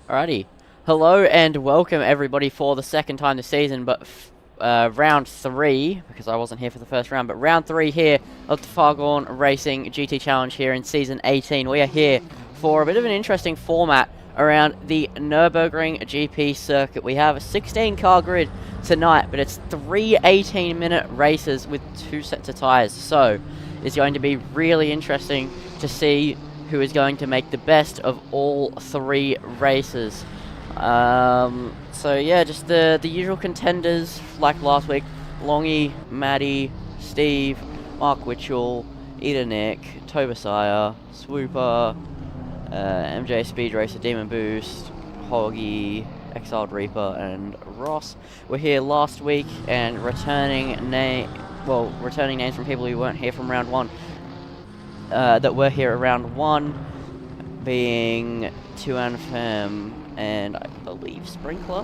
Alrighty. Hello and welcome everybody for the second time this season, but round 3, because I wasn't here for the first round, but round 3 here of the Fargone Racing GT Challenge here in Season 18. We are here for a bit of an interesting format around the Nurburgring GP circuit. We have a 16-car grid tonight, but it's 3 18-minute races with 2 sets of tyres. So it's going to be really interesting to see who is going to make the best of all 3 races. So yeah, just the usual contenders like last week: Longy, Maddie, Steve, Mark Witchell, Eda Nick, Tobasire, Swooper, MJ Speed Racer, Demon Boost, Hoggy, Exiled Reaper, and Ross. We're here last week and returning names from people who weren't here from round 1. That were here around 1, being Tuan and I believe Sprinkler.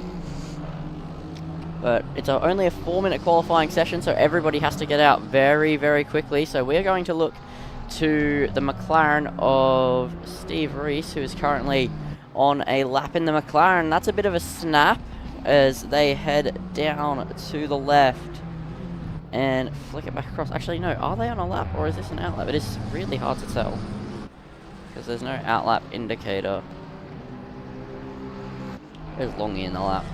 But it's only a 4-minute qualifying session, so everybody has to get out very, very quickly. So we're going to look to the McLaren of Steve Reese, who is currently on a lap in the McLaren. That's a bit of a snap as they head down to the left and flick it back across. Actually, no, are they on a lap or is this an outlap? It is really hard to tell because there's no outlap indicator. There's Longy in the lap.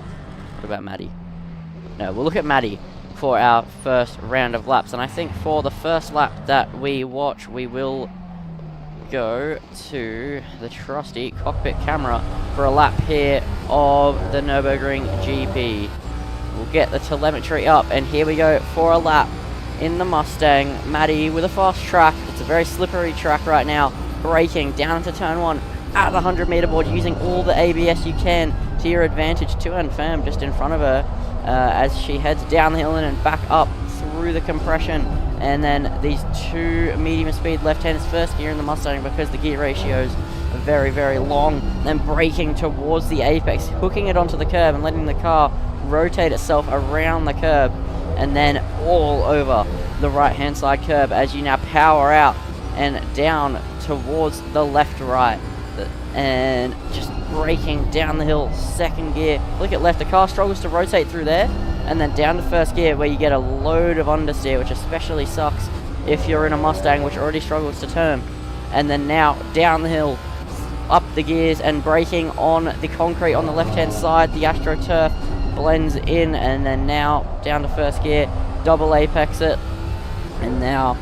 What about Maddie? No, we'll look at Maddie for our first round of laps. And I think for the first lap that we watch, we will go to the trusty cockpit camera for a lap here of the Nurburgring GP. We'll get the telemetry up, and here we go for a lap in the Mustang. Maddie with a fast track. It's a very slippery track right now. Braking down into turn 1 at the 100-meter board, using all the ABS you can to your advantage. Tuan Pham just in front of her as she heads down the hill and back up through the compression. And then these 2 medium speed left-handers, first gear in the Mustang because the gear ratios are very, very long. Then braking towards the apex, hooking it onto the curb and letting the car rotate itself around the curb and then all over the right hand side curb as you now power out and down towards the left right and just braking down the hill, second gear, flick it left. The car struggles to rotate through there and then down to first gear where you get a load of understeer, which especially sucks if you're in a Mustang which already struggles to turn. And then now down the hill, up the gears and braking on the concrete on the left hand side. The AstroTurf blends in, and then now down to first gear, double apex it, and now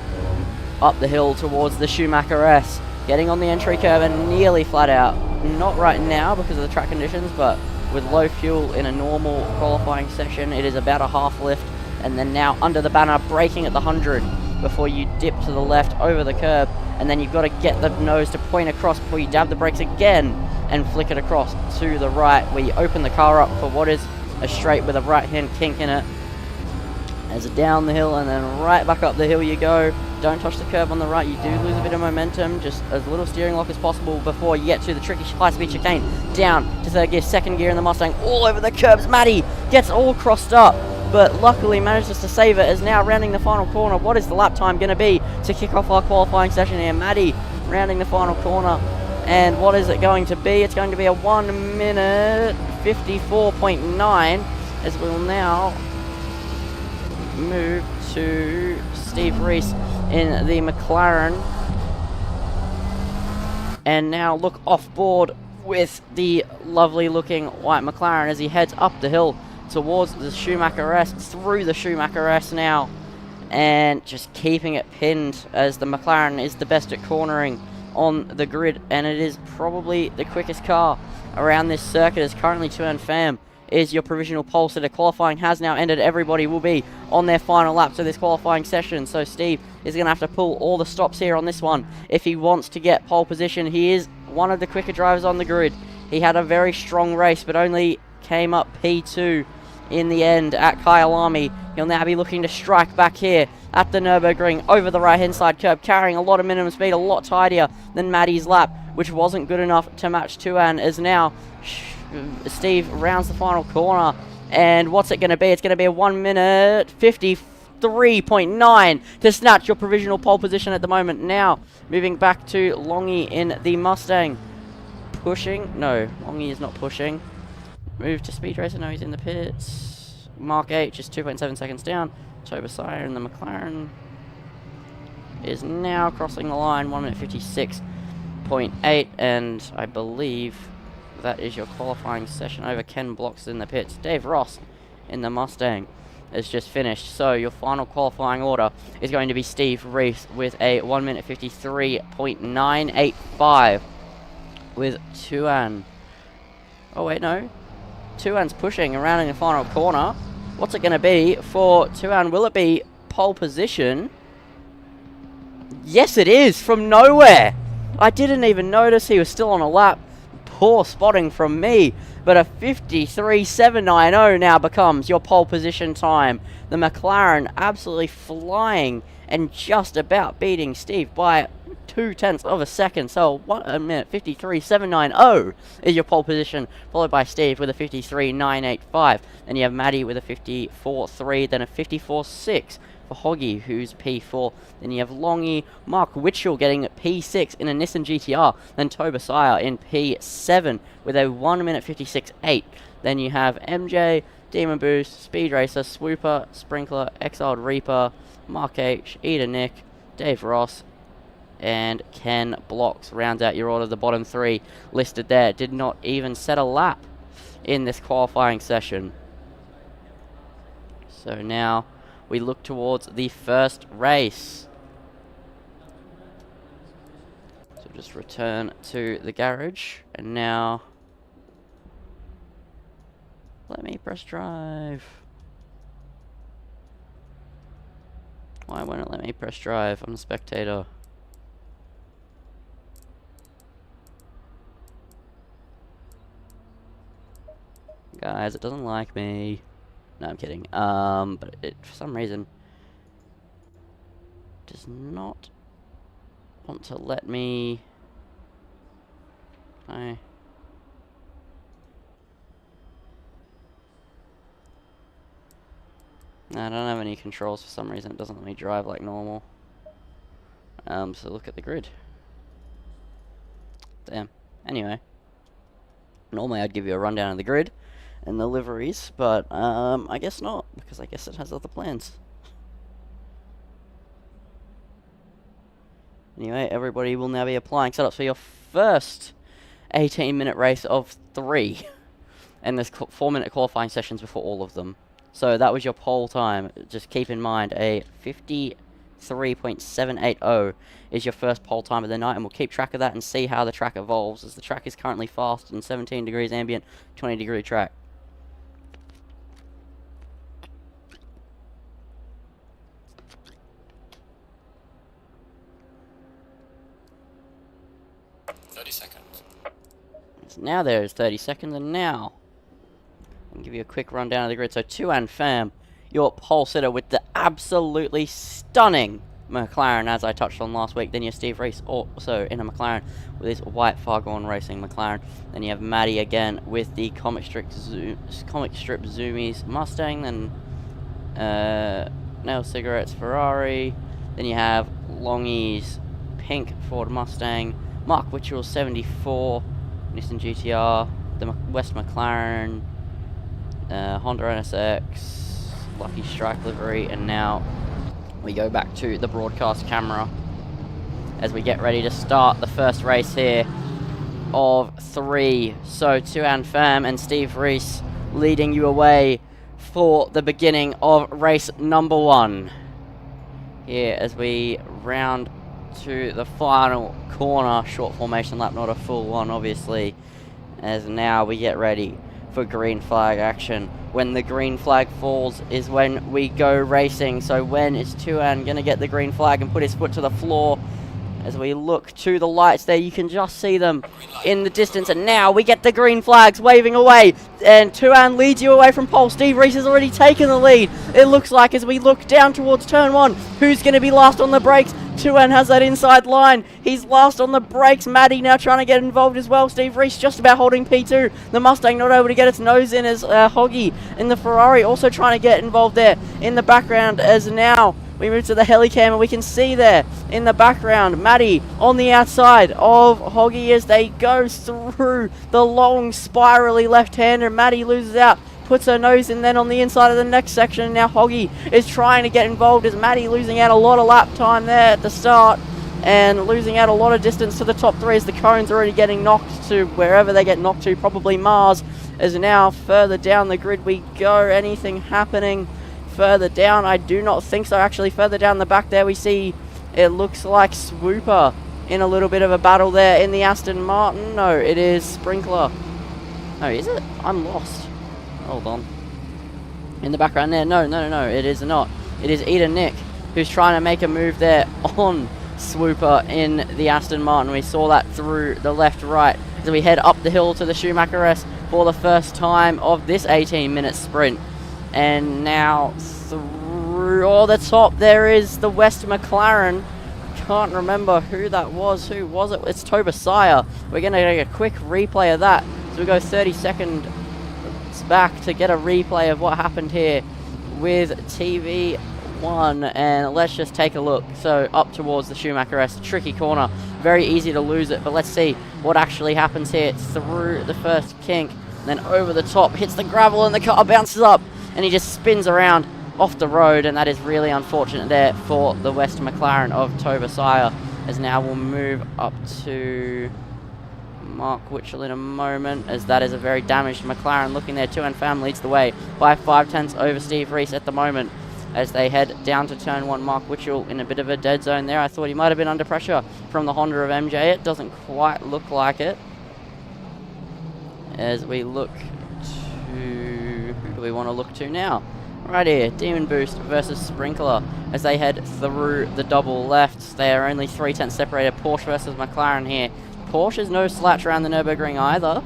up the hill towards the Schumacher S, getting on the entry curve and nearly flat out. Not right now because of the track conditions, but with low fuel in a normal qualifying session, it is about a half lift. And then now under the banner, braking at the 100 before you dip to the left over the curb, and then you've got to get the nose to point across before you dab the brakes again and flick it across to the right, where you open the car up for what is a straight with a right hand kink in it. As down the hill and then right back up the hill you go. Don't touch the curb on the right, you do lose a bit of momentum, just as little steering lock as possible before you get to the tricky high speed chicane. Down to third gear, second gear in the Mustang, all over the curbs. Maddie gets all crossed up, but luckily manages to save it as now rounding the final corner. What is the lap time going to be to kick off our qualifying session here? Maddie rounding the final corner. And what is it going to be? It's going to be a 1 minute 54.9 as we'll now move to Steve Reese in the McLaren. And now look off board with the lovely looking white McLaren as he heads up the hill towards the Schumacher S, through the Schumacher S now, and just keeping it pinned as the McLaren is the best at cornering on the grid, and it is probably the quickest car around this circuit as currently Tuan Pham is your provisional pole sitter. Qualifying has now ended. Everybody will be on their final laps of this qualifying session, so Steve is going to have to pull all the stops here on this one if he wants to get pole position. He is one of the quicker drivers on the grid. He had a very strong race but only came up P2 in the end at Kyalami. He'll now be looking to strike back here at the Nurburgring over the right hand side curb, carrying a lot of minimum speed, a lot tidier than Maddie's lap, which wasn't good enough to match Tuan. As now Steve rounds the final corner, and what's it going to be? It's going to be a 1 minute 53.9 to snatch your provisional pole position at the moment. Now moving back to Longy in the Mustang, pushing. No, Longy is not pushing. Move to Speed Racer. No, he's in the pits. Mark H is 2.7 seconds down. Tobesire in the McLaren is now crossing the line, 1 minute 56.8, and I believe that is your qualifying session over. Ken Blocks in the pits. Dave Ross in the Mustang has just finished. So your final qualifying order is going to be Steve Reese with a 1 minute 53.985 with Tuan. Oh wait, no. Tuan's pushing around in the final corner. What's it going to be for Tuan? Will it be pole position? Yes, it is, from nowhere. I didn't even notice he was still on a lap. Poor spotting from me. But a 53.790 now becomes your pole position time. The McLaren absolutely flying and just about beating Steve by 0.2 of a second. So 1 minute 53.790 is your pole position, followed by Steve with a 53.985. Then you have Maddie with a 54.3, then a 54.6 for Hoggy, who's P4. Then you have Longy, Mark Witchell getting P6 in a Nissan GTR. Then Tobesire in P7 with a 1 minute 56.8. Then you have MJ, Demon Boost, Speed Racer, Swooper, Sprinkler, Exiled Reaper, Mark H, Eda Nick, Dave Ross, and Ken Blocks rounds out your order. The bottom three listed there did not even set a lap in this qualifying session. So now we look towards the first race. So just return to the garage, and now let me press drive. Why won't it let me press drive? I'm a spectator. Guys, it doesn't like me. No, I'm kidding. But it, for some reason, does not want to let me. No, I don't have any controls for some reason. It doesn't let me drive like normal. So look at the grid. Damn. Anyway, normally I'd give you a rundown of the grid and the liveries, but I guess not, because I guess it has other plans. Anyway, everybody will now be applying setups for your first 18-minute race of 3, and there's 4-minute qualifying sessions before all of them. So that was your pole time. Just keep in mind, a 53.780 is your first pole time of the night, and we'll keep track of that and see how the track evolves, as the track is currently fast and 17 degrees ambient, 20-degree track. So now there is 30 seconds, and now I'll give you a quick rundown of the grid. So Tuan Pham, your pole sitter with the absolutely stunning McLaren, as I touched on last week. Then you have Steve Reese also in a McLaren with his white Fargone Racing McLaren. Then you have Maddie again with the Comic Strip Zoomies Mustang. Then Nail Cigarettes Ferrari. Then you have Longy's pink Ford Mustang. Mark Witchell 74 Nissan GTR. The West McLaren. Honda NSX, Lucky Strike livery, and now we go back to the broadcast camera as we get ready to start the first race here of 3. So Tuan Pham and Steve Reese leading you away for the beginning of race number 1. Here as we round to the final corner, short formation lap, not a full one obviously, as now we get ready for green flag action. When the green flag falls is when we go racing. So when is Tuan going to get the green flag and put his foot to the floor? As we look to the lights there, you can just see them in the distance, and now we get the green flags waving away, and Tuan leads you away from pole. Steve Reese has already taken the lead, it looks like, as we look down towards turn 1. Who's going to be last on the brakes? Tuan has that inside line. He's last on the brakes. Maddie now trying to get involved as well. Steve Reese just about holding P2. The Mustang not able to get its nose in, as Hoggy in the Ferrari also trying to get involved there in the background, as now We move to the helicam, and we can see there in the background Maddie on the outside of Hoggy as they go through the long spirally left-hander. Maddie loses out, puts her nose in then on the inside of the next section, and now Hoggy is trying to get involved as Maddie losing out a lot of lap time there at the start and losing out a lot of distance to the top three as the cone's already getting knocked to wherever they get knocked to, probably Mars. As now further down the grid we go. Anything happening further down? I do not think so. Actually, further down the back there we see it looks like Swooper in a little bit of a battle there in the Aston Martin. No, it is Sprinkler. No, is it? I'm lost. Hold on. In the background there. No, it is not. It is Ida Nick who's trying to make a move there on Swooper in the Aston Martin. We saw that through the left-right as we head up the hill to the Schumacher S for the first time of this 18-minute sprint. And now through the top there is the West McLaren. Can't remember who that was. Who was it? It's Toba Sire. We're going to get a quick replay of that. So we go 30 seconds back to get a replay of what happened here with TV1, and let's just take a look. So up towards the Schumacher S, tricky corner, very easy to lose it, but let's see what actually happens here. It's through the first kink, then over the top, hits the gravel, and the car bounces up, and he just spins around off the road, and that is really unfortunate there for the West McLaren of Toba Sire. As now we'll move up to Mark Witchell in a moment, as that is a very damaged McLaren looking there. 2NFAM leads the way by 5/10 over Steve Reese at the moment as they head down to turn 1. Mark Witchell in a bit of a dead zone there. I thought he might have been under pressure from the Honda of MJ. It doesn't quite look like it. As we look to... who do we want to look to now? Right here, Demon Boost versus Sprinkler as they head through the double left. They are only 3/10 separated. Porsche versus McLaren here. Porsche's no slouch around the Nurburgring either,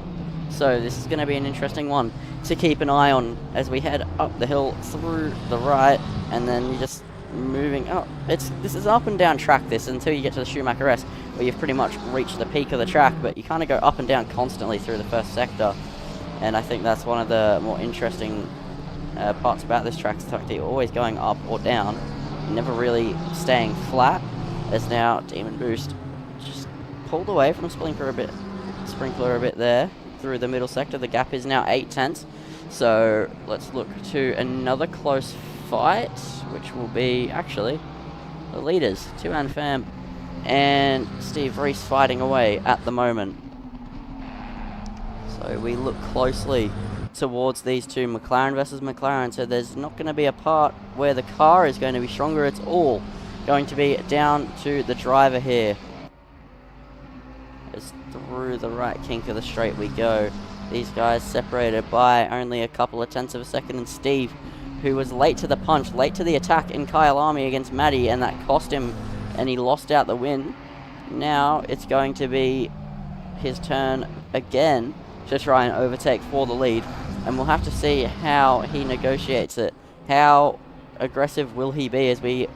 so this is going to be an interesting one to keep an eye on as we head up the hill through the right, and then you're just moving up. This is an up and down track, this, until you get to the Schumacher S, where you've pretty much reached the peak of the track, but you kind of go up and down constantly through the first sector, and I think that's one of the more interesting parts about this track, is the fact that you're always going up or down, never really staying flat, as now Demon Boost just pulled away from Sprinkler a bit there through the middle sector. The gap is now 8/10, so let's look to another close fight, which will be actually the leaders, 2NFAM and Steve Reese fighting away at the moment. So we look closely towards these two, McLaren versus McLaren, so there's not going to be a part where the car is going to be stronger. It's all going to be down to the driver here. As through the right kink of the straight we go. These guys separated by only a couple of tenths of a second, and Steve, who was late to the punch, late to the attack in Kyle Army against Maddie, and that cost him, and he lost out the win. Now it's going to be his turn again to try and overtake for the lead, and we'll have to see how he negotiates it. How aggressive will he be as we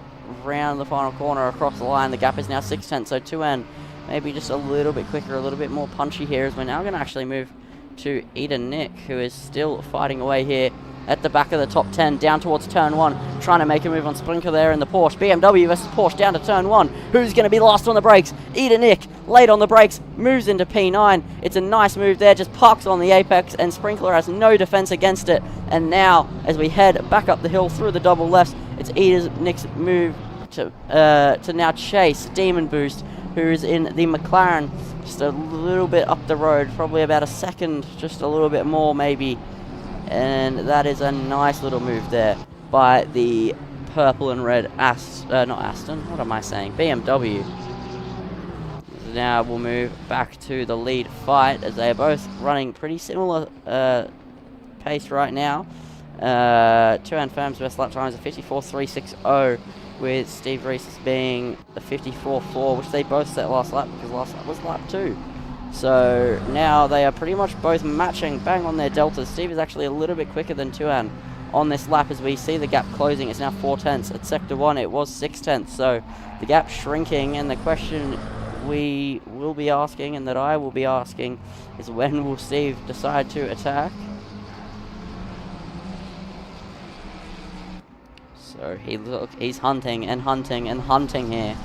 round the final corner across the line? The gap is now 6/10, so 2N maybe just a little bit quicker, a little bit more punchy here, as we're now going to actually move to Ida Nick, who is still fighting away here at the back of the top 10, down towards turn 1, trying to make a move on Sprinkler there in the Porsche. BMW versus Porsche down to turn 1. Who's going to be last on the brakes? Ida Nick, late on the brakes, moves into P9. It's a nice move there, just parks on the apex, and Sprinkler has no defense against it. And now, as we head back up the hill through the double lefts, it's Ida Nick's move to now chase Demon Boost, who's in the McLaren, just a little bit up the road, probably about a second, just a little bit more maybe. And that is a nice little move there by the purple and red not Aston, what am I saying, BMW. Now we'll move back to the lead fight, as they are both running pretty similar pace right now. 2NFAM's best lap time is a 54.360, with Steve Reese being the 54.4, which they both set last lap, because last lap was lap 2. So now they are pretty much both matching, bang on their deltas. Steve is actually a little bit quicker than 2N on this lap, as we see the gap closing. It's now 4/10. At sector 1 it was 6/10, so the gap shrinking, and the question we will be asking, and that I will be asking, is when will Steve decide to attack? So So he's hunting and hunting and hunting here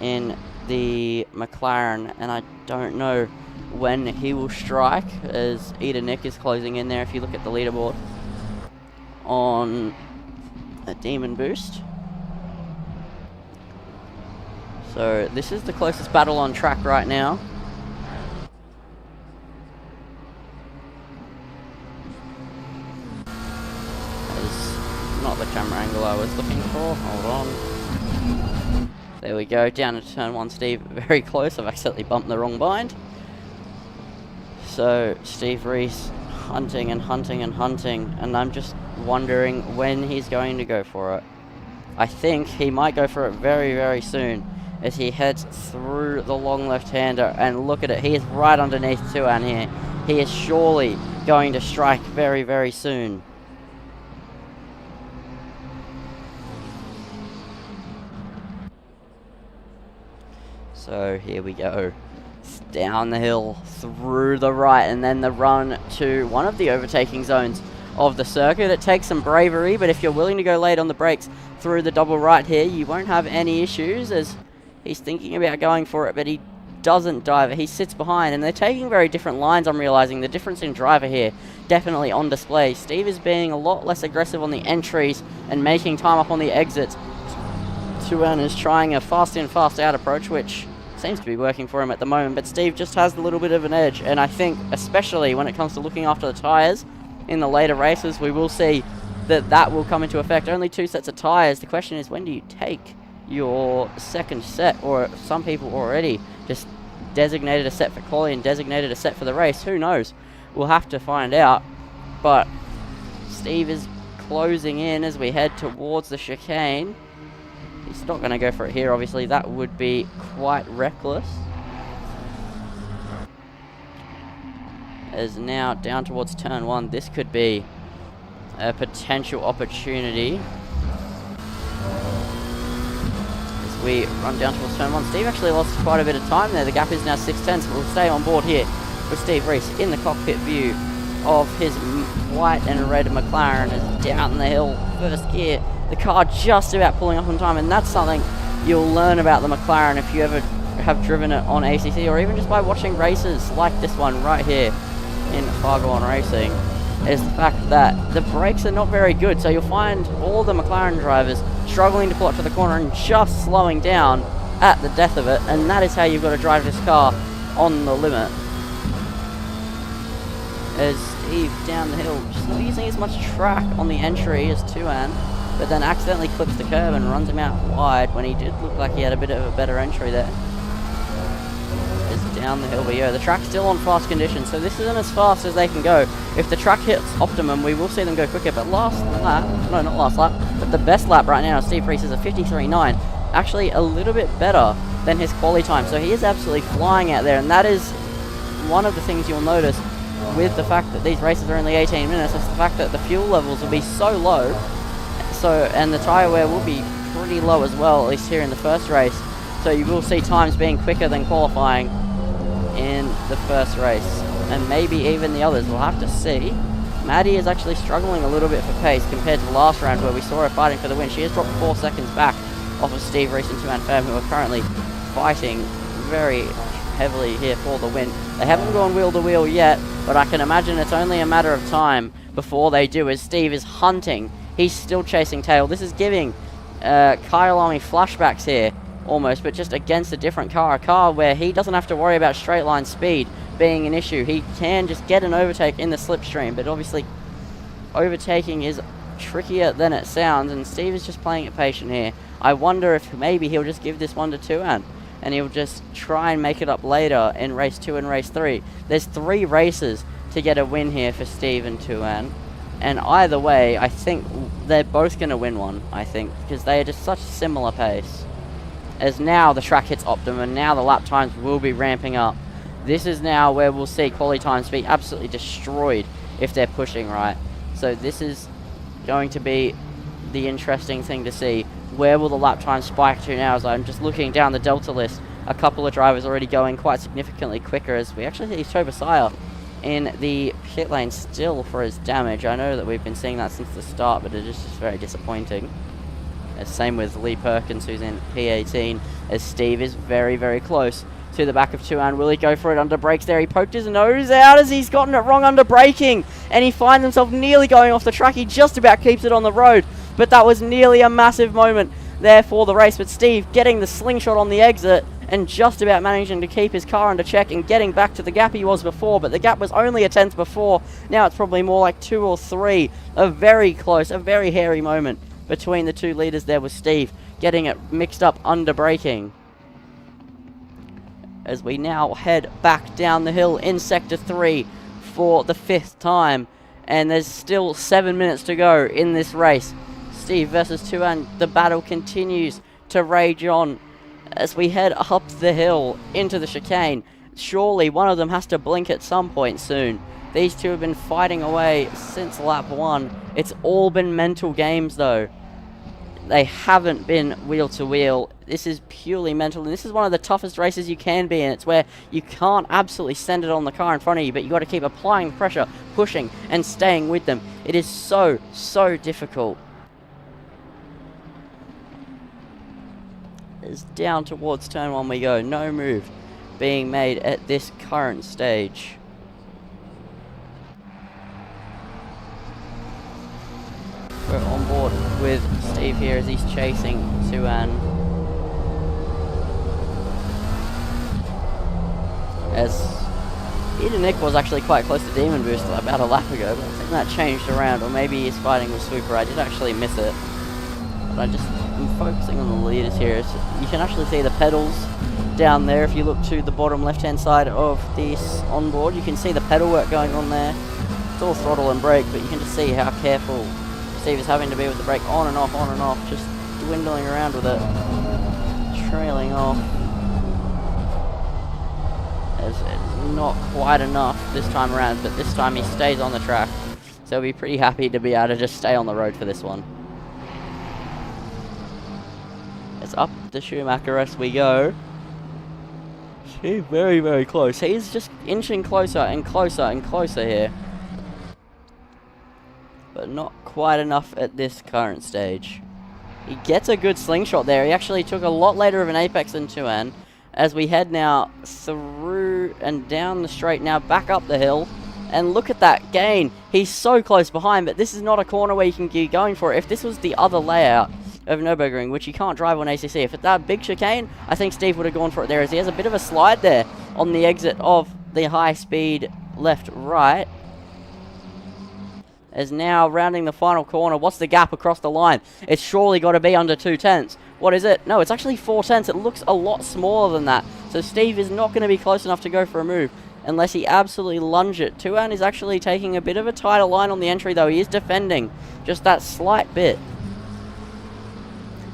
in the McLaren, and I don't know when he will strike, as Eda Nick is closing in there if you look at the leaderboard on a Demon Boost. So this is the closest battle on track right now. Not the camera angle I was looking for. Hold on. There we go. Down to turn 1, Steve. Very close. I've accidentally bumped the wrong bind. So Steve Reese hunting and hunting and hunting, and I'm just wondering when he's going to go for it. I think he might go for it very, very soon as he heads through the long left-hander, and look at it. He is right underneath Tuan here. He is surely going to strike very, very soon. So here we go. It's down the hill, through the right, and then the run to one of the overtaking zones of the circuit. It takes some bravery, but if you're willing to go late on the brakes through the double right here, you won't have any issues, as he's thinking about going for it, but he doesn't dive. He sits behind, and they're taking very different lines. I'm realizing the difference in driver here definitely on display. Steve is being a lot less aggressive on the entries and making time up on the exits. Tuan is trying a fast in, fast out approach, which seems to be working for him at the moment, but Steve just has a little bit of an edge, and I think especially when it comes to looking after the tyres in the later races, we will see that will come into effect. Only 2 sets of tyres. The question is, when do you take your second set? Or some people already just designated a set for quali and designated a set for the race. Who knows? We'll have to find out. But Steve is closing in as we head towards the chicane. He's not going to go for it here, obviously. That would be quite reckless. As now down towards turn 1, this could be a potential opportunity. As we run down towards turn 1, Steve actually lost quite a bit of time there. The gap is now 6 tenths, but we'll stay on board here with Steve Reese in the cockpit view of his white and red McLaren as down the hill, first gear. The car just about pulling up on time, and that's something you'll learn about the McLaren if you ever have driven it on ACC, or even just by watching races like this one right here in Fargone Racing, is the fact that the brakes are not very good. So you'll find all the McLaren drivers struggling to pull up to the corner and just slowing down at the death of it, and that is how you've got to drive this car on the limit. As Steve down the hill, just not using as much track on the entry as Tuan, but then accidentally clips the curb and runs him out wide when he did look like he had a bit of a better entry there. Is down the hill, but yeah, the track's still on fast conditions, so this isn't as fast as they can go. If the track hits optimum, we will see them go quicker, but last lap, no, not last lap, but the best lap right now, Steve Reese is a 53.9, actually a little bit better than his quali time, so he is absolutely flying out there, and that is one of the things you'll notice with the fact that these races are only 18 minutes, is the fact that the fuel levels will be so low, and the tyre wear will be pretty low as well, at least here in the first race. So you will see times being quicker than qualifying in the first race, and maybe even the others. We'll have to see. Maddie is actually struggling a little bit for pace compared to the last round where we saw her fighting for the win. She has dropped 4 seconds back off of Steve Reese and Tuan Pham, who are currently fighting very heavily here for the win. They haven't gone wheel to wheel yet, but I can imagine it's only a matter of time before they do, as Steve is hunting. He's still chasing tail. This is giving Kyle Army flashbacks here, almost, but just against a different car. A car where he doesn't have to worry about straight line speed being an issue. He can just get an overtake in the slipstream, but obviously overtaking is trickier than it sounds, and Steve is just playing it patient here. I wonder if maybe he'll just give this one to Tuan, and he'll just try and make it up later in race 2 and race 3. There's 3 races to get a win here for Steve and Tuan. And either way, I think they're both going to win one, I think, because they are just such similar pace. As now the track hits optimum, and now the lap times will be ramping up. This is now where we'll see quali times be absolutely destroyed if they're pushing right. So this is going to be the interesting thing to see. Where will the lap time spike to now? As I'm just looking down the Delta list, a couple of drivers already going quite significantly quicker, as we actually see Tobasaya in the pit lane still for his damage. I know that we've been seeing that since the start, but it is just very disappointing. Same with Lee Perkins, who's in P18, as Steve is very, very close to the back of Tuan. Will he go for it under brakes there? He poked his nose out as he's gotten it wrong under braking, and he finds himself nearly going off the track. He just about keeps it on the road, but that was nearly a massive moment there for the race. But Steve getting the slingshot on the exit and just about managing to keep his car under check and getting back to the gap he was before, but the gap was only a tenth before. Now it's probably more like 2 or 3. A very close, a very hairy moment between the two leaders there with Steve getting it mixed up under braking. As we now head back down the hill in Sector 3 for the 5th time, and there's still 7 minutes to go in this race. Steve versus Tuan, the battle continues to rage on as we head up the hill into the chicane. Surely one of them has to blink at some point soon. These two have been fighting away since lap 1. It's all been mental games though. They haven't been wheel to wheel. This is purely mental, and this is one of the toughest races you can be in. It's where you can't absolutely send it on the car in front of you, but you got to keep applying the pressure, pushing and staying with them. It is so difficult. It's down towards turn 1 we go. No move being made at this current stage. We're on board with Steve here as he's chasing Tuan. As Nick was actually quite close to Demon Boost about a lap ago, but I think that changed around, or maybe he's fighting with Sweeper. I did actually miss it, but I'm focusing on the leaders here. So you can actually see the pedals down there. If you look to the bottom left-hand side of this onboard, you can see the pedal work going on there. It's all throttle and brake, but you can just see how careful Steve is having to be with the brake on and off, just dwindling around with it, trailing off. As it's not quite enough this time around, but this time he stays on the track, so he'll be pretty happy to be able to just stay on the road for this one. It's up the Schumacher as we go. He's very, very close. He's just inching closer and closer and closer here, but not quite enough at this current stage. He gets a good slingshot there. He actually took a lot later of an apex than Tuan, as we head now through and down the straight, now back up the hill, and look at that gain. He's so close behind, but this is not a corner where you can keep going for it. If this was the other layout of Nurburgring, which you can't drive on ACC, if it's that big chicane, I think Steve would have gone for it there, as he has a bit of a slide there on the exit of the high speed left-right. As now rounding the final corner, what's the gap across the line? It's surely got to be under 2 tenths. What is it? No, it's actually 4 tenths. It looks a lot smaller than that. So Steve is not going to be close enough to go for a move unless he absolutely lunge it. Tuan is actually taking a bit of a tighter line on the entry though. He is defending just that slight bit.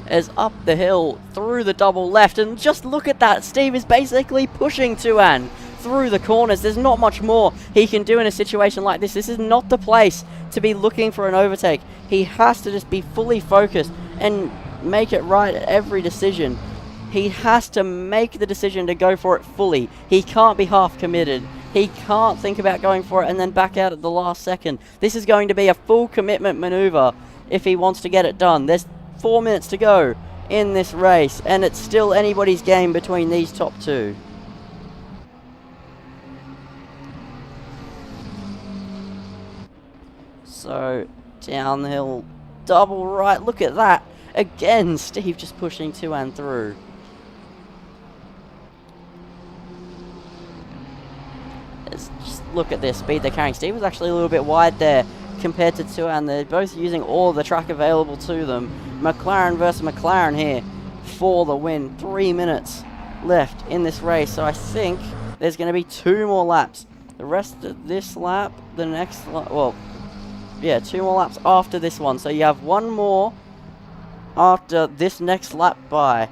As up the hill through the double left, and just look at that. Steve is basically pushing Tuan through the corners. There's not much more he can do in a situation like this. This is not the place to be looking for an overtake. He has to just be fully focused and make it right at every decision. He has to make the decision to go for it fully. He can't be half committed. He can't think about going for it and then back out at the last second. This is going to be a full commitment maneuver if he wants to get it done. There's 4 minutes to go in this race, and it's still anybody's game between these top two. So, down the hill, double right, look at that. Again, Steve just pushing Tuan through. Just look at their speed they're carrying. Steve was actually a little bit wide there compared to Tuan. They're both using all of the track available to them. McLaren versus McLaren here for the win. 3 minutes left in this race, so I think there's going to be 2 more laps. The rest of this lap, the next lap, well, yeah, 2 more laps after this one. So you have 1 more after this next lap by.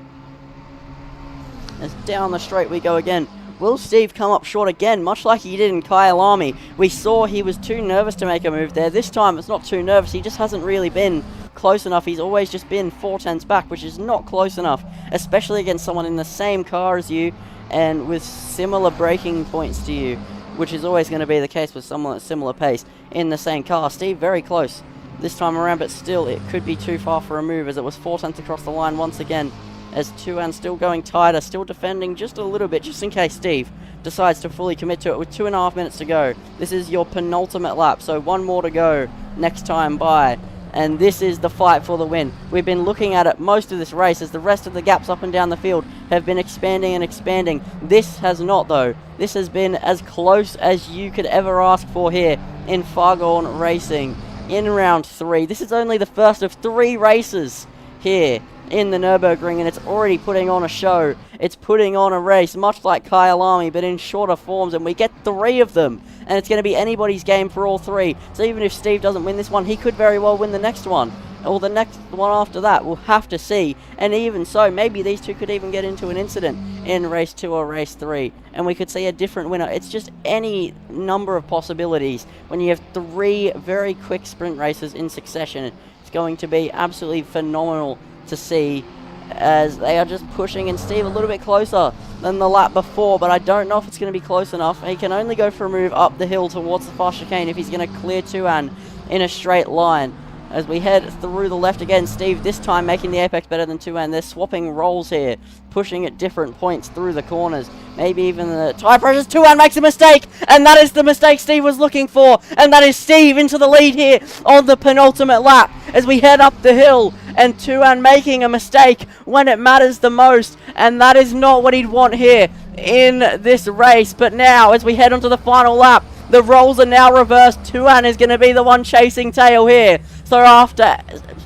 As down the straight we go again. Will Steve come up short again, much like he did in Kyalami? We saw he was too nervous to make a move there. This time it's not too nervous. He just hasn't really been close enough. He's always just been 4 tenths back, which is not close enough, especially against someone in the same car as you and with similar braking points to you, which is always going to be the case with someone at similar pace in the same car. Steve very close this time around, but still it could be too far for a move as it was 4 tenths across the line once again, as Tuan still going tighter, still defending just a little bit, just in case Steve decides to fully commit to it with 2.5 minutes to go. This is your penultimate lap, so one more to go next time by. And this is the fight for the win. We've been looking at it most of this race as the rest of the gaps up and down the field have been expanding and expanding. This has not, though. This has been as close as you could ever ask for here in Fargone Racing in round 3. This is only the first of 3 races here in the Nurburgring, and it's already putting on a show. It's putting on a race, much like Kyalami, but in shorter forms, and we get 3 of them. And it's going to be anybody's game for all 3. So even if Steve doesn't win this one, he could very well win the next one. Or the next one after that. We'll have to see. And even so, maybe these two could even get into an incident in race 2 or race 3. And we could see a different winner. It's just any number of possibilities. When you have 3 very quick sprint races in succession, it's going to be absolutely phenomenal to see, as they are just pushing and Steve a little bit closer than the lap before, but I don't know if it's going to be close enough. He can only go for a move up the hill towards the fast chicane if he's going to clear Tuan in a straight line. As we head through the left again, Steve this time making the apex better than Tuan. They're swapping roles here, pushing at different points through the corners. Maybe even the tire pressures. Tuan makes a mistake, and that is the mistake Steve was looking for. And that is Steve into the lead here on the penultimate lap as we head up the hill. And Tuan making a mistake when it matters the most. And that is not what he'd want here in this race. But now, as we head onto the final lap, the roles are now reversed. Tuan is going to be the one chasing tail here. So after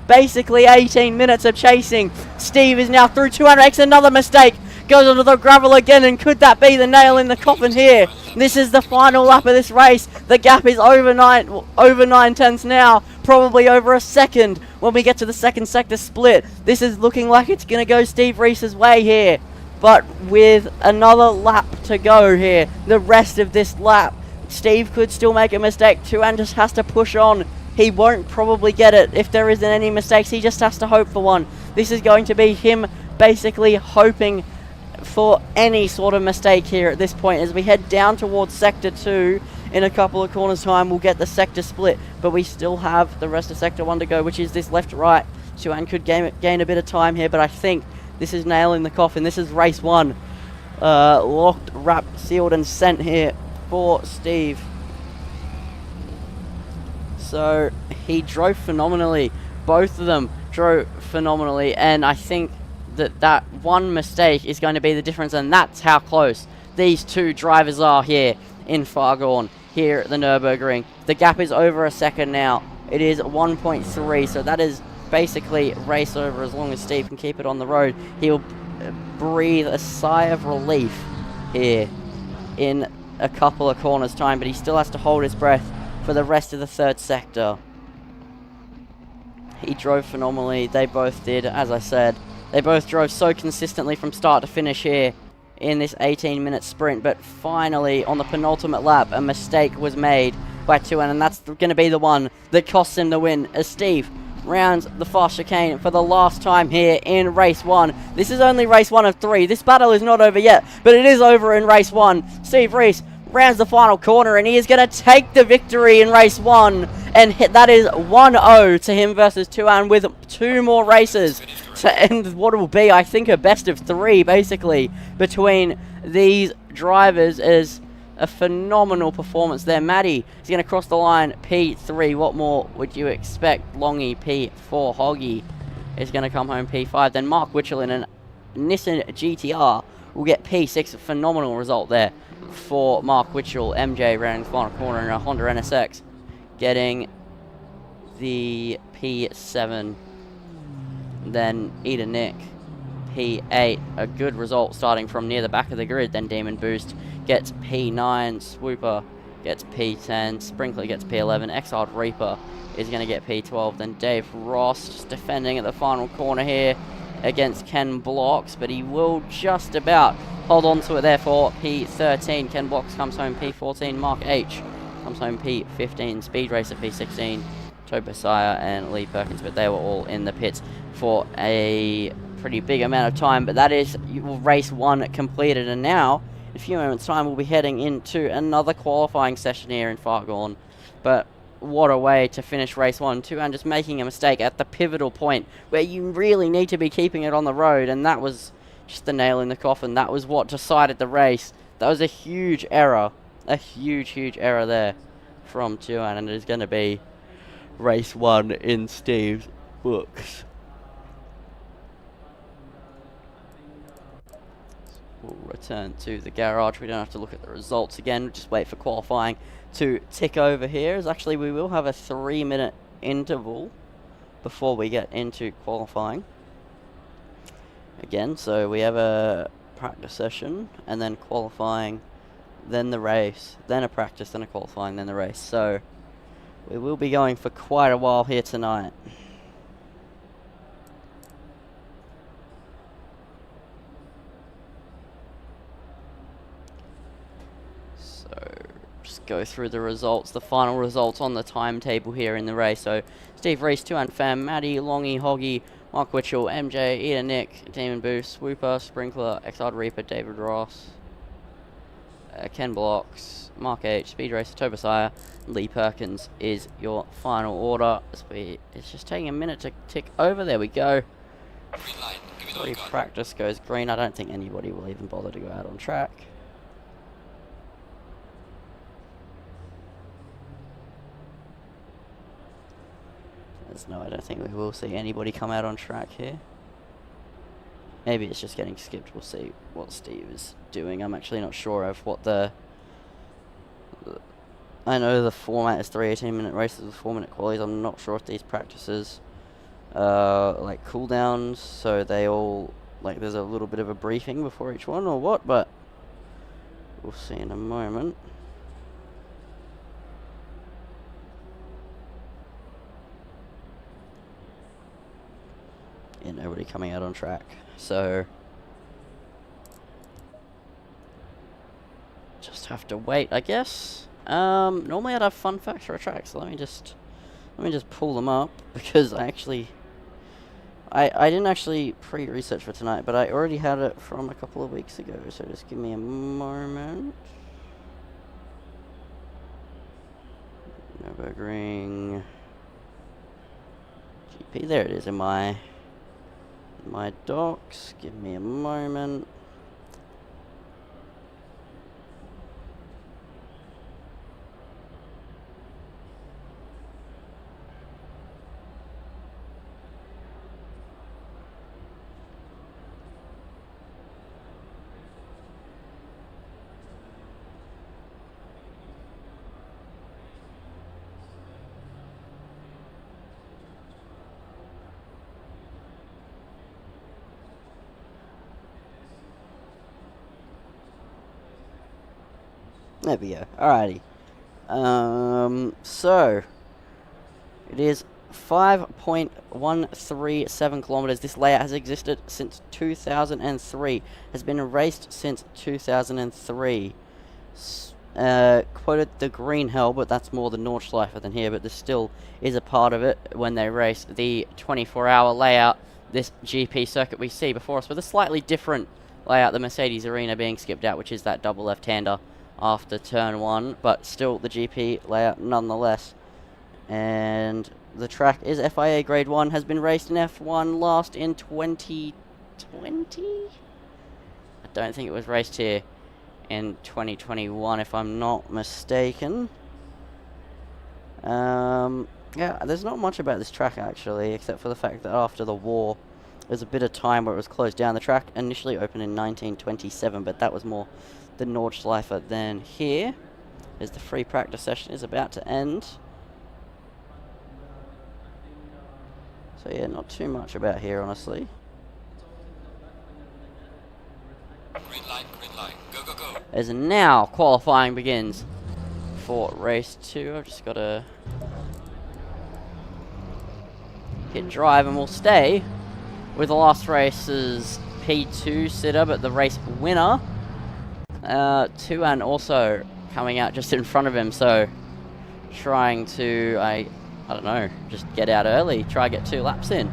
basically 18 minutes of chasing, Steve is now through. Tuan makes another mistake. Goes onto the gravel again, and could that be the nail in the coffin here? This is the final lap of this race. The gap is over 9 tenths now, probably over a second when we get to the second sector split. This is looking like it's going to go Steve Reese's way here, but with another lap to go here, the rest of this lap, Steve could still make a mistake. Tuan just has to push on. He won't probably get it if there isn't any mistakes. He just has to hope for one. This is going to be him basically hoping for any sort of mistake here at this point. As we head down towards Sector 2, in a couple of corners time, we'll get the sector split, but we still have the rest of Sector 1 to go, which is this left-right. Tuan could gain a bit of time here, but I think this is nail in the coffin. This is race 1. Locked, wrapped, sealed, and sent here for Steve. So he drove phenomenally. Both of them drove phenomenally, and I think that one mistake is going to be the difference, and that's how close these two drivers are here in Fargone, here at the Nurburgring. The gap is over a second now. It is 1.3, so that is basically race over as long as Steve can keep it on the road. He'll breathe a sigh of relief here in a couple of corners time, but he still has to hold his breath for the rest of the third sector. He drove phenomenally. They both did, as I said. They both drove so consistently from start to finish here in this 18-minute sprint, but finally, on the penultimate lap, a mistake was made by Tuan, and that's going to be the one that costs him the win, as Steve rounds the fast chicane for the last time here in race 1. This is only race 1 of 3. This battle is not over yet, but it is over in race 1. Steve Reese rounds the final corner, and he is going to take the victory in race 1, and that is 1-0 to him versus Tuan, with 2 more races to end what will be, I think, a best of 3 basically between these drivers. Is a phenomenal performance there. Matty is going to cross the line P3. What more would you expect? Longy P4. Hoggy is going to come home P5. Then Mark Witchell in a Nissan GTR will get P6. A phenomenal result there for Mark Witchell. MJ rounding the final corner in a Honda NSX, getting the P7. Then Eda Nick P8, a good result starting from near the back of the grid. Then Demon Boost gets P9, Swooper gets P10, Sprinkler gets P11, Exiled Reaper is going to get P12. Then Dave Ross just defending at the final corner here against Ken Blocks, but he will just about hold on to it there for P13. Ken Blocks comes home P14, Mark H comes home P15, Speed Racer P16, Toby Sire and Lee Perkins, but they were all in the pits for a pretty big amount of time. But that is race 1 completed, and now in a few moments time we'll be heading into another qualifying session here in Fargone. But what a way to finish race 1. Tuan just making a mistake at the pivotal point where you really need to be keeping it on the road, and that was just the nail in the coffin. That was what decided the race. That was a huge error. A huge, huge error there from Tuan, and it is going to be race 1 in Steve's books. We'll return to the garage. We don't have to look at the results again. We'll just wait for qualifying to tick over here. As actually, we will have a 3-minute interval before we get into qualifying again. So we have a practice session, and then qualifying, then the race, then a practice, then a qualifying, then the race. So we will be going for quite a while here tonight. Go through the results, the final results on the timetable here in the race. So Steve Reese, Tuan Pham, Maddie, Longy, Hoggy, Mark Witchell, MJ, Ida Nick, Demon Boost, Swooper, Sprinkler, Exiled Reaper, David Ross, Ken Blocks, Mark H, Speed Racer, Tobasiah, Lee Perkins is your final order. It's just taking a minute to tick over. There we go. Free practice goes green. I don't think anybody will even bother to go out on track. No, I don't think we will see anybody come out on track here. Maybe it's just getting skipped. We'll see what Steve is doing. I'm actually not sure of what the... I know the format is 3 18-minute races with 4-minute qualies. I'm not sure if these practices like cooldowns, so they all... like there's a little bit of a briefing before each one or what, but we'll see in a moment. Yeah, nobody coming out on track, so just have to wait, I guess. Normally I'd have fun facts for a track, so let me just pull them up, because I didn't actually pre-research for tonight, but I already had it from a couple of weeks ago, so just give me a moment. Nurburgring GP, there it is in my docs. Give me a moment. There we go. Alrighty. So it is 5.137 kilometers. This layout has existed since 2003. Has been raced since 2003. Quoted the Green Hell, but that's more the Nordschleife than here. But this still is a part of it when they race the 24-hour layout. This GP circuit we see before us with a slightly different layout. The Mercedes Arena being skipped out, which is that double left-hander after turn 1, but still the GP layout nonetheless. And the track is FIA Grade 1, has been raced in F1 last in 2020? I don't think it was raced here in 2021, if I'm not mistaken. Yeah, there's not much about this track actually, except for the fact that after the war, there's a bit of time where it was closed down. The track initially opened in 1927, but that was more the Nordschleife than here, as the free practice session is about to end. So yeah, not too much about here, honestly. Green light, go, go, go. As now qualifying begins for race 2. I've just got to hit drive, and we'll stay with the last race's P2 sitter, but the race winner. Tuan also coming out just in front of him, so trying to, I don't know, just get out early, try to get 2 laps in.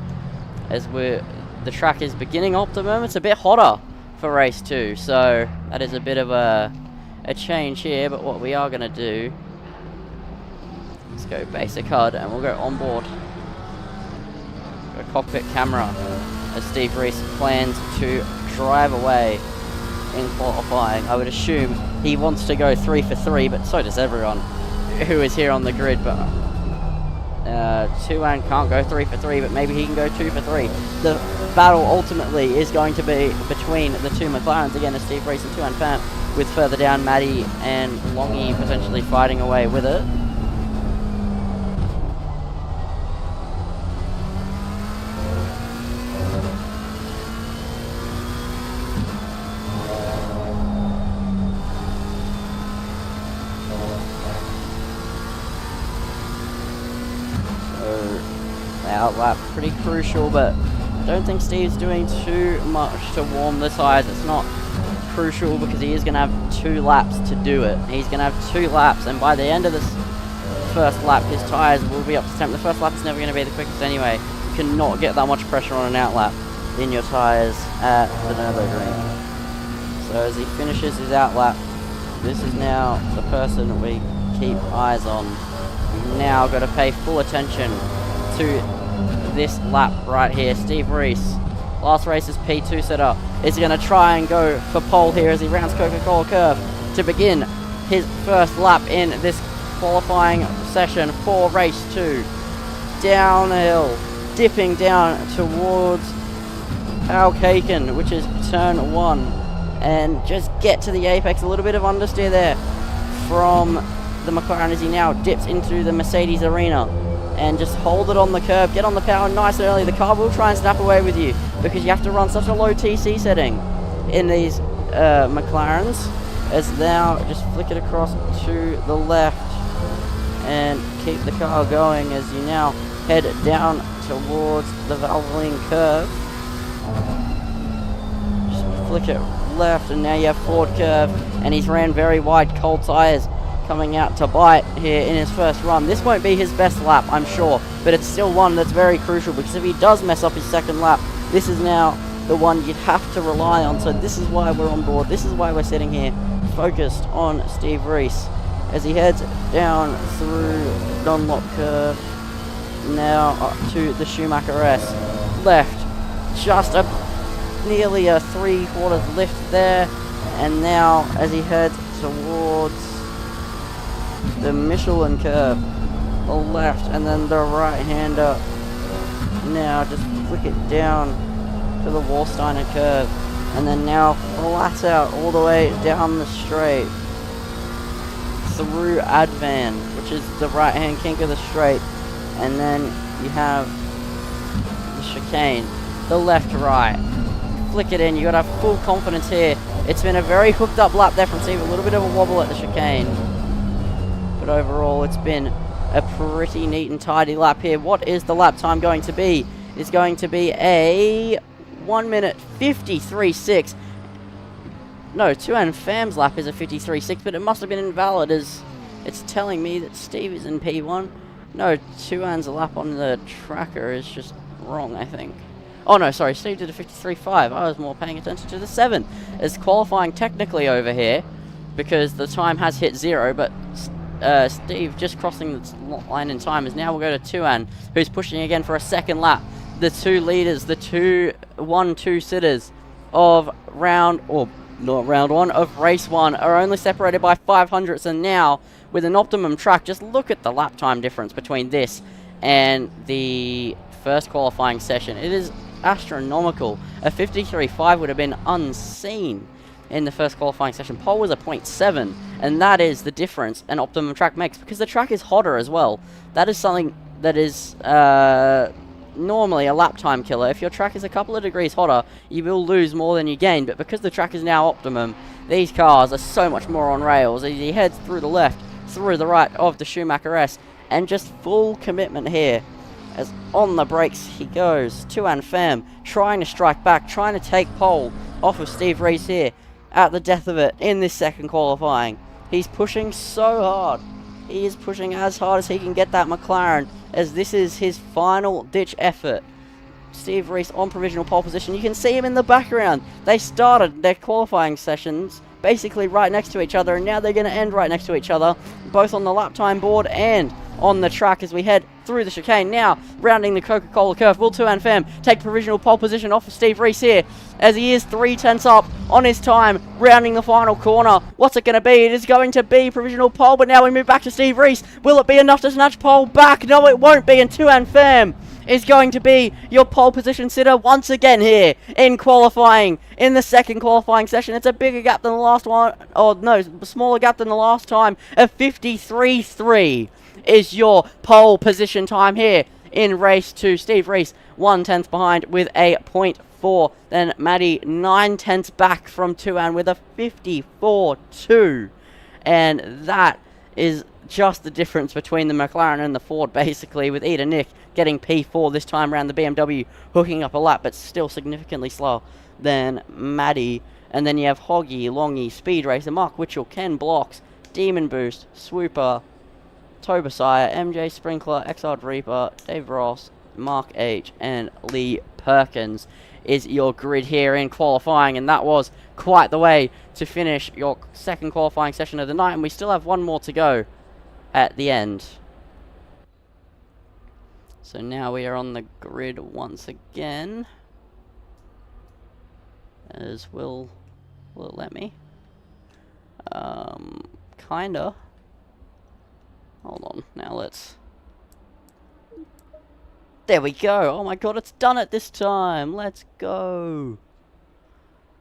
As the track is beginning optimum, it's a bit hotter for race 2, so that is a bit of a change here, but what we are going to do Let's go basic HUD and we'll go on board. Go cockpit camera as Steve Reese plans to drive away in qualifying. I would assume he wants to go 3 for 3, but so does everyone who is here on the grid. But Tuan can't go 3 for 3, but maybe he can go 2 for 3. The battle ultimately is going to be between the two McLarens again, as Steve Reese and Tuan Pham, with further down Maddie and Longy potentially fighting away with it. Outlap pretty crucial, but I don't think Steve's doing too much to warm the tyres. It's not crucial because he is going to have 2 laps to do it. He's going to have 2 laps, and by the end of this first lap his tyres will be up to temp. The first lap is never going to be the quickest anyway. You cannot get that much pressure on an outlap in your tyres at the Nurburgring. So as he finishes his outlap, this is now the person that we keep eyes on. We've now got to pay full attention to this lap right here. Steve Reese, last race's P2 setup, is going to try and go for pole here as he rounds Coca-Cola curve to begin his first lap in this qualifying session for race 2. Downhill, dipping down towards Fargone, which is turn 1, and just get to the apex. A little bit of understeer there from the McLaren as he now dips into the Mercedes arena. And just hold it on the curb, get on the power nice and early. The car will try and snap away with you because you have to run such a low TC setting in these McLarens. As now just flick it across to the left and keep the car going as you now head down towards the Valvoline curve. Just flick it left and now you have Ford curve, and he's ran very wide cold tyres coming out to bite here in his first run. This won't be his best lap, I'm sure, but it's still one that's very crucial because if he does mess up his second lap, this is now the one you'd have to rely on. So this is why we're on board. This is why we're sitting here focused on Steve Reese as he heads down through Dunlop curve, now up to the Schumacher S. Left, just nearly a 3/4 lift there, and now as he heads towards the Michelin curve, the left and then the right hander. Now just flick it down to the Wallsteiner curve, and then now flat out all the way down the straight through Advan, which is the right hand kink of the straight, and then you have the chicane, the left right, flick it in. You gotta have full confidence here. It's been a very hooked up lap there from Steve, a little bit of a wobble at the chicane. But overall, it's been a pretty neat and tidy lap here. What is the lap time going to be? It's going to be a 1 minute 53.6. No, Tuan Pham's lap is a 53.6, but it must have been invalid as it's telling me that Steve is in P1. No, Tuan's lap on the tracker is just wrong, I think. Oh no, sorry, Steve did a 53.5. I was more paying attention to the 7. It's qualifying technically over here because the time has hit 0, but Steve just crossing the line in time as now we'll go to Tuan, who's pushing again for a second lap. The 2 leaders, the 1-2 sitters of round 1 of race 1 are only separated by 500ths, and now with an optimum track, just look at the lap time difference between this and the first qualifying session. It is astronomical. A 53.5 would have been unseen in the first qualifying session. Pole was a 0.7, and that is the difference an optimum track makes, because the track is hotter as well. That is something that is normally a lap time killer. If your track is a couple of degrees hotter, you will lose more than you gain, but because the track is now optimum, these cars are so much more on rails as he heads through the left, through the right of the Schumacher S, and just full commitment here as on the brakes he goes. Tuan Pham trying to strike back, trying to take pole off of Steve Reese here at the death of it in this second qualifying. He's pushing so hard. He is pushing as hard as he can get that McLaren, as this is his final ditch effort. Steve Reese on provisional pole position. You can see him in the background. They started their qualifying sessions basically right next to each other, and now they're going to end right next to each other, both on the lap time board and on the track as we head through the chicane. Now, rounding the Coca-Cola curve, will 2 and Fem take provisional pole position off of Steve Reese here, as he is 3/10 up on his time, rounding the final corner. What's it going to be? It is going to be provisional pole, but now we move back to Steve Reese. Will it be enough to snatch pole back? No, it won't be, and 2 and Fem is going to be your pole position sitter once again here in qualifying, in the second qualifying session. It's a bigger gap than the last one, or no, smaller gap than the last time, of 53.3 is your pole position time here in race 2. Steve Reese 1/10 behind with a 0.4, then Maddie 9/10 back from 2 and with a 54.2, and that is just the difference between the McLaren and the Ford, basically, with Eda Nick getting P4 this time around, the BMW hooking up a lap, but still significantly slower than Maddie. And then you have Hoggy, Longy, Speed Racer, Mark Witchell, Ken Blocks, Demon Boost, Swooper, Tobasire, MJ Sprinkler, Exiled Reaper, Dave Ross, Mark H, and Lee Perkins is your grid here in qualifying, and that was quite the way to finish your second qualifying session of the night, and we still have one more to go at the end. So now we are on the grid once again, as will it let me? Kinda. Hold on, now let's... There we go! Oh my god, it's done it this time! Let's go!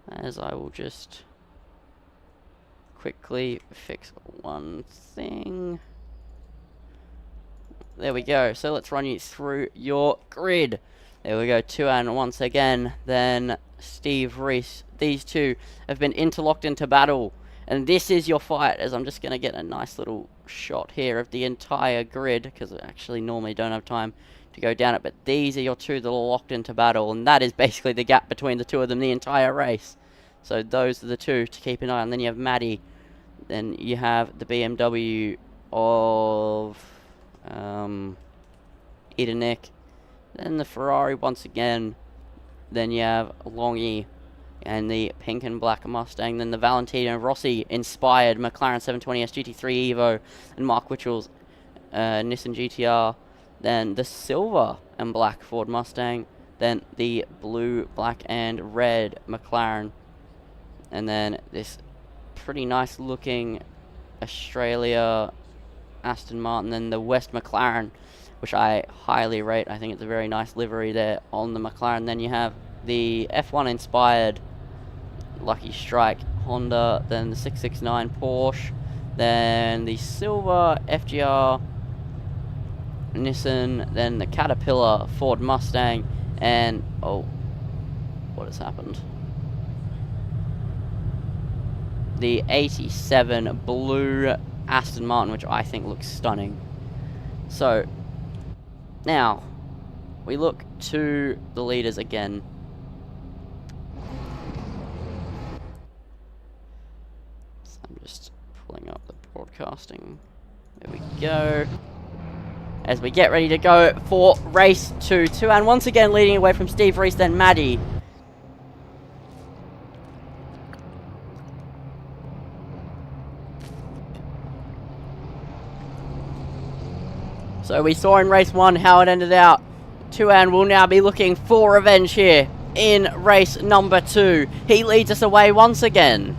As I will just quickly fix one thing. There we go. So let's run you through your grid. There we go, 2 and once again, then Steve Reese. These two have been interlocked into battle. And this is your fight, as I'm just going to get a nice little shot here of the entire grid, because I actually normally don't have time to go down it, but these are your two that are locked into battle, and that is basically the gap between the two of them the entire race. So those are the two to keep an eye on. Then you have Maddie, then you have the BMW of Eda Nick, then the Ferrari once again, then you have Longy and the pink and black Mustang, then the Valentino Rossi inspired McLaren 720S GT3 Evo, and Mark Witchell's Nissan GTR, then the silver and black Ford Mustang, then the blue, black and red McLaren, and then this pretty nice looking Australia Aston Martin, then the West McLaren, which I highly rate. I think it's a very nice livery there on the McLaren. Then you have the F1 inspired Lucky Strike Honda, then the 669 Porsche, then the silver FGR Nissan, then the Caterpillar Ford Mustang, and oh, what has happened? The 87 blue Aston Martin, which I think looks stunning. So now we look to the leaders again. So I'm just pulling up the broadcasting. There we go. As we get ready to go for race 2. And once again leading away from Steve Reese, then Maddie. So we saw in race 1 how it ended out. 2 will now be looking for revenge here in race number 2. He leads us away once again.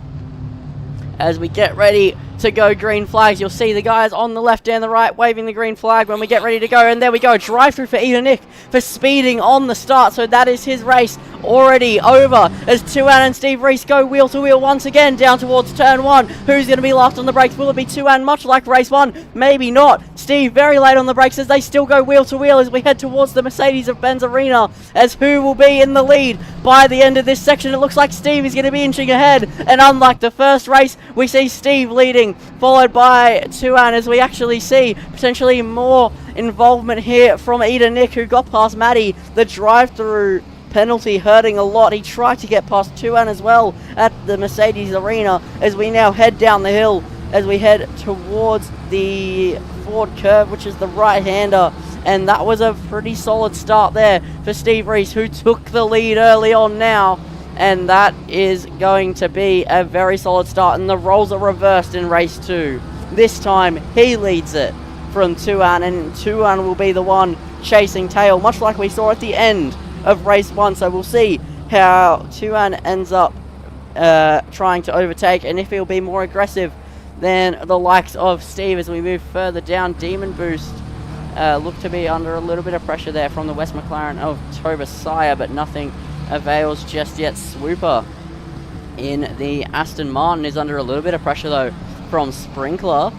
As we get ready to go green flags, you'll see the guys on the left and the right waving the green flag when we get ready to go. And there we go, drive through for Eda Nick for speeding on the start. So that is his race already over as 2 and Steve Reese go wheel to wheel once again down towards turn 1. Who's going to be last on the brakes? Will it be 2 much like race 1? Maybe not. Steve very late on the brakes as they still go wheel to wheel as we head towards the Mercedes-Benz Arena, as who will be in the lead by the end of this section. It looks like Steve is going to be inching ahead, and unlike the first race, we see Steve leading, followed by 2 as we actually see potentially more involvement here from Eda Nick, who got past Maddie. The drive-through penalty hurting a lot. He tried to get past 2 as well at the Mercedes Arena, as we now head down the hill as we head towards the Ford curve, which is the right-hander. And that was a pretty solid start there for Steve Reese, who took the lead early on now. And that is going to be a very solid start. And the roles are reversed in race 2. This time, he leads it from Tuan, and Tuan will be the one chasing tail, much like we saw at the end of race 1. So we'll see how Tuan ends up trying to overtake, and if he'll be more aggressive than the likes of Steve as we move further down. Demon Boost look to be under a little bit of pressure there from the West McLaren of Tobesire, but nothing avails just yet. Swooper in the Aston Martin is under a little bit of pressure though from Sprinkler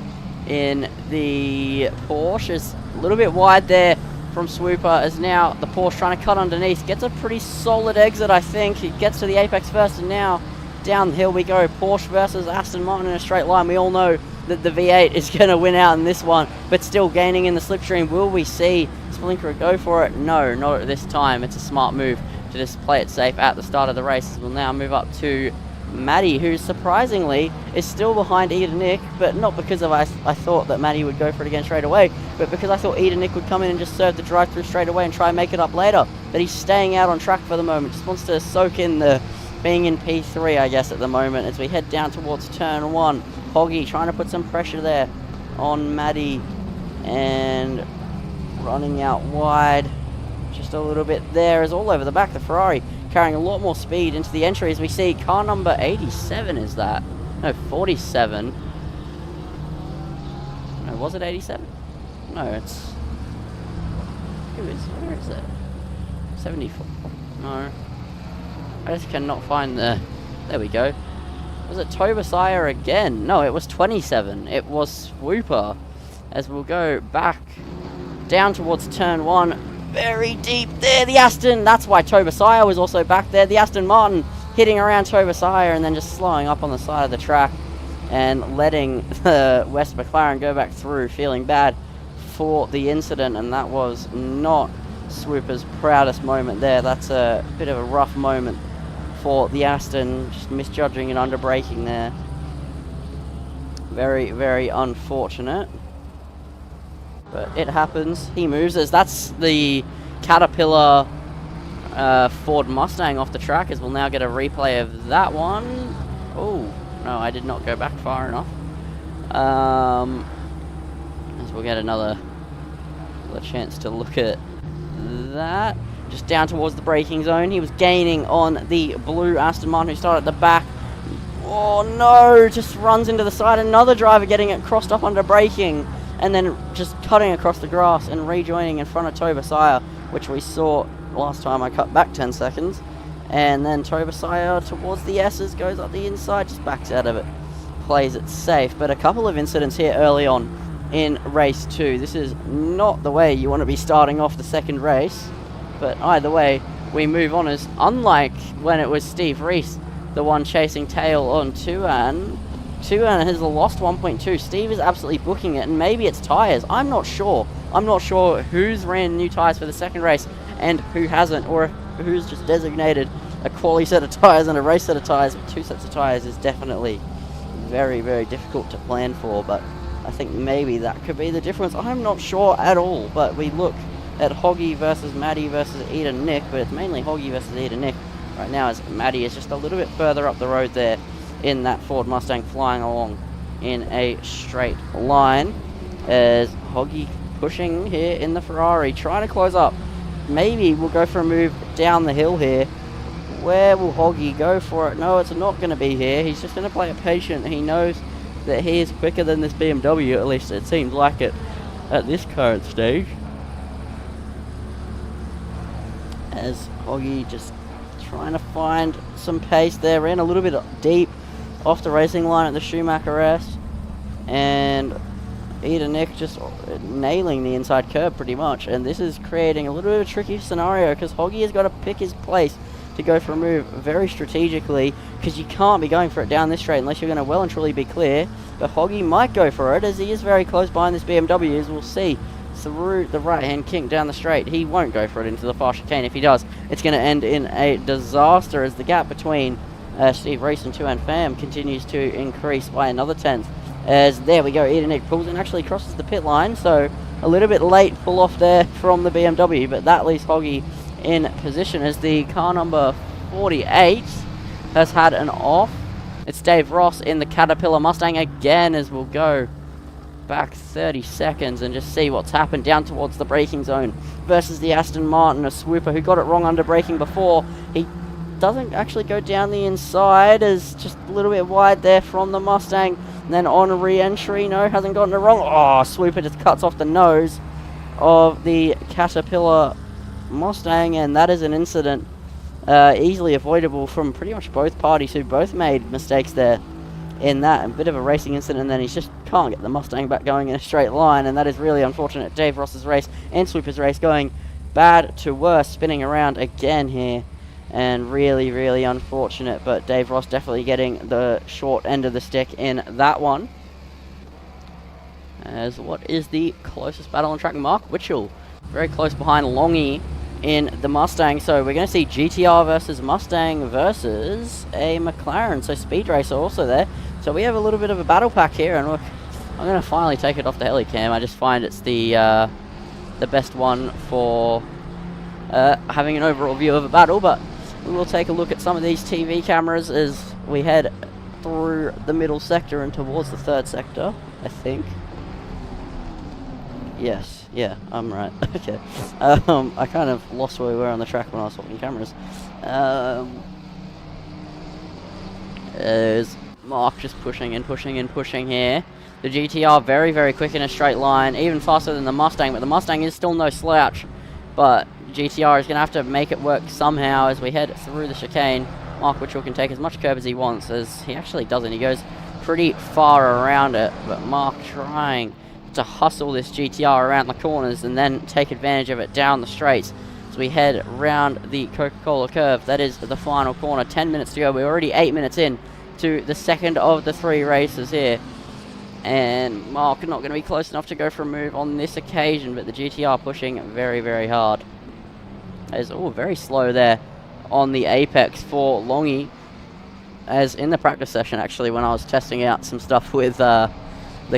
in the Porsche. Is a little bit wide there from Swooper, as now the Porsche trying to cut underneath. Gets a pretty solid exit, I think. He gets to the apex first, and now downhill we go. Porsche versus Aston Martin in a straight line. We all know that the V8 is going to win out in this one, but still gaining in the slipstream. Will we see Splinter go for it? No, not at this time. It's a smart move to just play it safe at the start of the race. We'll now move up to Maddie, who surprisingly is still behind Eda Nick, but not because of I thought that Maddie would go for it again straight away, but because I thought Eda Nick would come in and just serve the drive-through straight away and try and make it up later. But he's staying out on track for the moment, just wants to soak in the being in P3, I guess, at the moment, as we head down towards turn 1. Hoggy trying to put some pressure there on Maddie, and running out wide just a little bit there, is all over the back. The Ferrari carrying a lot more speed into the entry, as we see car number 87 is that? No, 47. No, was it 87? No, it's... where is it? 74. No. I just cannot find the... There we go. Was it Tobesire again? No, it was 27. It was Swooper. As we'll go back down towards turn 1. Very deep there, the Aston. That's why Tobesire was also back there. The Aston Martin hitting around Tobesire and then just slowing up on the side of the track and letting the West McLaren go back through, feeling bad for the incident. And that was not Swooper's proudest moment there. That's a bit of a rough moment for the Aston, just misjudging and under braking there. Very, very unfortunate. But it happens. He moves, as that's the Caterpillar Ford Mustang off the track, as we'll now get a replay of that one. Oh, no, I did not go back far enough. As we'll get another chance to look at that. Just down towards the braking zone. He was gaining on the blue Aston Martin who started at the back. Oh no, just runs into the side. Another driver getting it crossed up under braking, and then just cutting across the grass and rejoining in front of Tobesire, which we saw last time I cut back 10 seconds. And then Tobesire towards the S's, goes up the inside, just backs out of it, plays it safe. But a couple of incidents here early on in race 2. This is not the way you want to be starting off the second race. But either way, we move on, as unlike when it was Steve Reese, the one chasing tail on Tuan, Tuan has lost 1.2. Steve is absolutely booking it, and maybe it's tyres. I'm not sure. I'm not sure who's ran new tyres for the second race and who hasn't, or who's just designated a quality set of tyres and a race set of tyres. But 2 sets of tyres is definitely very, very difficult to plan for, but I think maybe that could be the difference. I'm not sure at all, but we look at Hoggy versus Maddie versus Eda Nick, but it's mainly Hoggy versus Eda Nick right now, as Maddie is just a little bit further up the road there in that Ford Mustang, flying along in a straight line, as Hoggy pushing here in the Ferrari, trying to close up. Maybe we'll go for a move down the hill here. Where will Hoggy go for it? No, it's not going to be here. He's just going to play it patient. He knows that he is quicker than this BMW, at least it seems like it at this current stage. As Hoggy just trying to find some pace there, ran a little bit deep off the racing line at the Schumacher S, and Eda Nick just nailing the inside curb pretty much. And this is creating a little bit of a tricky scenario, because Hoggy has got to pick his place to go for a move very strategically, because you can't be going for it down this straight unless you're going to well and truly be clear. But Hoggy might go for it, as he is very close behind this BMW, as we'll see through the right-hand kink down the straight. He won't go for it into the far chicane. If he does, it's going to end in a disaster, as the gap between Steve Reese and Tuan Pham continues to increase by another 10th. As there we go, Eda Nick pulls and actually crosses the pit line, so a little bit late pull off there from the BMW, but that leaves Hoggy in position, as the car number 48 has had an off. It's Dave Ross in the Caterpillar Mustang again, as we'll go. As Hoggy just trying to find some pace there, ran a little bit deep off the racing line at the Schumacher S, and Eda Nick just nailing the inside curb pretty much. And this is creating a little bit of a tricky scenario, because Hoggy has got to pick his place to go for a move very strategically, because you can't be going for it down this straight unless you're going to well and truly be clear. But Hoggy might go for it, as he is very close behind this BMW, but Eda Nick has got to pick his place to go for a move very strategically, because you can't be going for it down this straight unless you're going to well and truly be clear. But Hoggy might go for it, as he is very close behind this BMW, as we'll see through the right-hand kink down the straight. As there we go, Eda Nick pulls and actually crosses the pit line, so a little bit late pull off there from the BMW, but that leaves Hoggy in position, as the car number 48 has had an off. It's Dave Ross in the Caterpillar Mustang again, as we'll go. back 30 seconds and just see what's happened down towards the braking zone versus the Aston Martin, a swooper who got it wrong under braking before. He doesn't actually go down the inside, is just a little bit wide there from the Mustang. And then on re-entry, no, hasn't gotten it wrong. Oh, swooper just cuts off the nose of the Caterpillar Mustang, and that is an incident easily avoidable from pretty much both parties, who both made mistakes there in that. A bit of a racing incident, and then he just can't get the Mustang back going in a straight line, and that is really unfortunate. Dave Ross's race and Swooper's race going bad to worse, spinning around again here, and really, really unfortunate. But Dave Ross definitely getting the short end of the stick in that one. As what is the closest battle on track? Mark Witchell, very close behind Longy in the Mustang. So we're going to see GTR versus Mustang versus a McLaren. So Speed Racer also there. So we have a little bit of a battle pack here, and look, I'm going to finally take it off the Helicam. I just find it's the best one for having an overall view of a battle. But we will take a look at some of these TV cameras as we head through the middle sector and towards the third sector, I think. Yes, yeah, I'm right. Okay. I kind of lost where we were on the track when I was swapping cameras. There's Mark just pushing and pushing and pushing here. The GTR very, very quick in a straight line, even faster than the Mustang, but the Mustang is still no slouch. But GTR is going to have to make it work somehow as we head through the chicane. Mark Witchell can take as much curb as he wants, as he actually doesn't. He goes pretty far around it, but Mark trying to hustle this GTR around the corners and then take advantage of it down the straights as we head round the Coca-Cola curve. That is the final corner. 10 minutes to go. We're already 8 minutes in to the second of the 3 races here, and Mark not going to be close enough to go for a move on this occasion, but the GTR pushing very, very hard. Is very slow there on the apex for Longy, as in the practice session actually, when I was testing out some stuff with the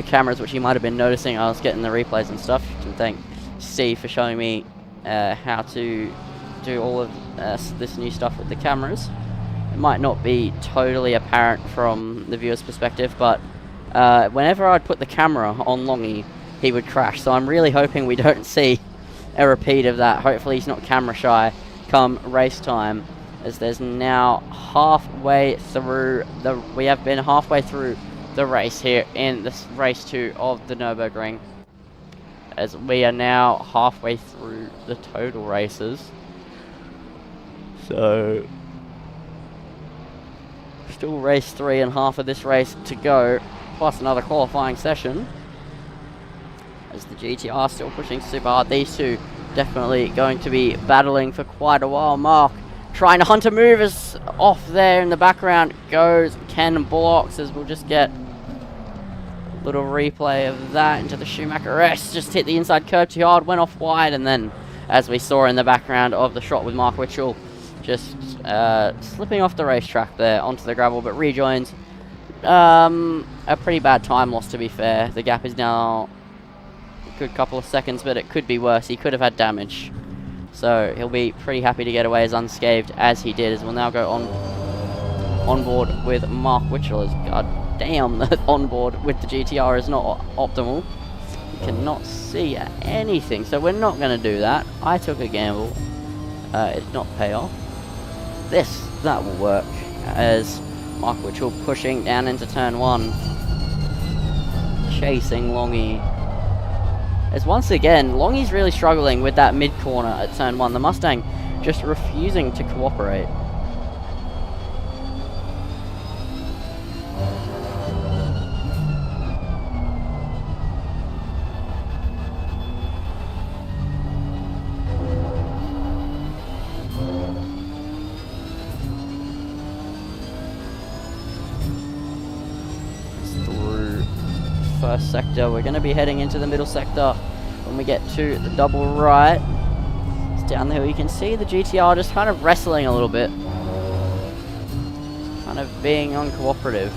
cameras, which you might have been noticing, I was getting the replays and stuff. You can thank Steve for showing me how to do all of this new stuff with the cameras. It might not be totally apparent from the viewer's perspective, but whenever I'd put the camera on Longy, he would crash. So I'm really hoping we don't see a repeat of that. Hopefully he's not camera shy come race time, as there's now halfway through we have been halfway through the race here in this race 2 of the Nurburgring, as we are now halfway through the total races. So still race 3 and half of this race to go, plus another qualifying session, as the GTR still pushing super hard. These two definitely going to be battling for quite a while. Mark trying to hunt a move is off there in the background. Goes Ken blocks, as we'll just get a little replay of that into the Schumacher S. Just hit the inside curb too hard, went off wide, and then, as we saw in the background of the shot with Mark Witchell, just slipping off the racetrack there onto the gravel, but rejoins. A pretty bad time loss, to be fair. The gap is now a good couple of seconds, but it could be worse. He could have had damage, so he'll be pretty happy to get away as unscathed as he did, as we'll now go on board with Mark Witchell. As god damn, the onboard with the GTR is not optimal. You cannot see anything, so we're not going to do that. I took a gamble. It did not pay off. That will work, as Mark Witchell pushing down into turn 1, chasing Longy. As once again, Longy's really struggling with that mid-corner at turn 1. The Mustang just refusing to cooperate. First sector, we're going to be heading into the middle sector when we get to the double right. It's down the hill. You can see the GTR just kind of wrestling a little bit, kind of being uncooperative.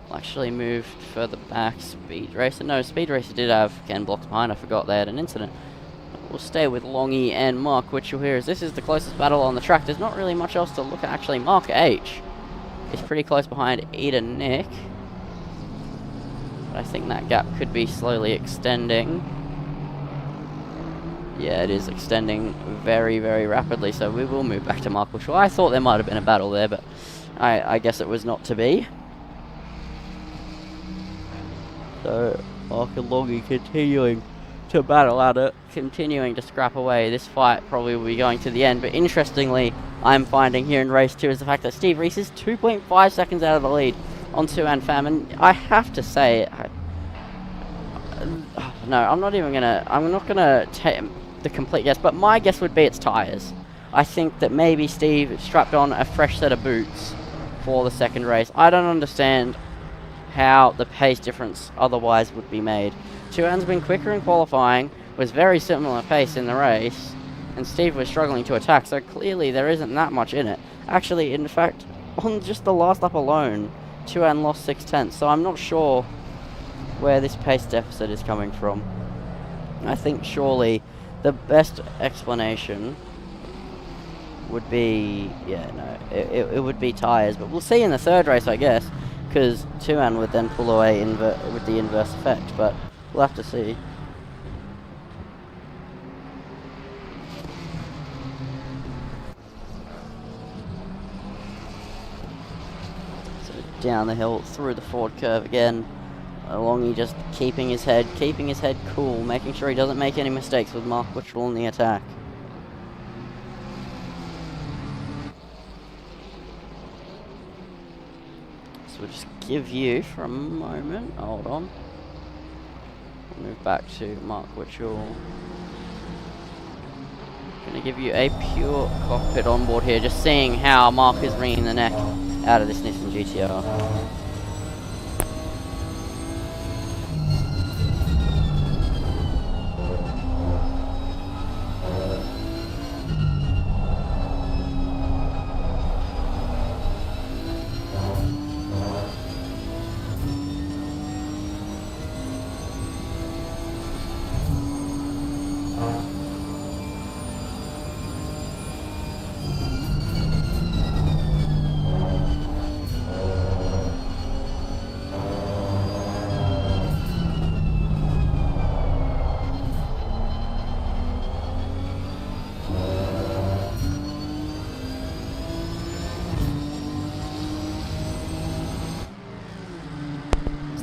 We'll actually move further back. Speed Racer, no, Speed Racer did have Ken blocks behind. I forgot they had an incident. We'll stay with Longy and Mark Witchell here, as this is the closest battle on the track. There's not really much else to look at actually. Mark H is pretty close behind Eda Nick. I think that gap could be slowly extending. Yeah, it is extending very, very rapidly, so we will move back to Mark Bushell. I thought there might have been a battle there, but I guess it was not to be. So, Mark and Longy continuing to battle at it, continuing to scrap away. This fight probably will be going to the end, but interestingly, I'm finding here in race 2 is the fact that Steve Reese is 2.5 seconds out of the lead on Tuan Pham, and I have to say, no, I'm not gonna take the complete guess, but my guess would be it's tyres. I think that maybe Steve strapped on a fresh set of boots for the second race. I don't understand how the pace difference otherwise would be made. Tuan's been quicker in qualifying, was very similar pace in the race, and Steve was struggling to attack, so clearly there isn't that much in it. Actually, in fact, on just the last lap alone, Tuan lost 6/10, so I'm not sure where this pace deficit is coming from. I think surely the best explanation would be, yeah, no, it would be tyres, but we'll see in the third race, I guess, because Tuan would then pull away with the inverse effect, but we'll have to see. So down the hill, through the forward curve again. Longy just keeping his head cool, making sure he doesn't make any mistakes with Mark Butchell on the attack. So we'll just give you for a moment, hold on. We'll move back to Mark Butchell. Gonna give you a pure cockpit on board here, just seeing how Mark is wringing the neck out of this Nissan GTR.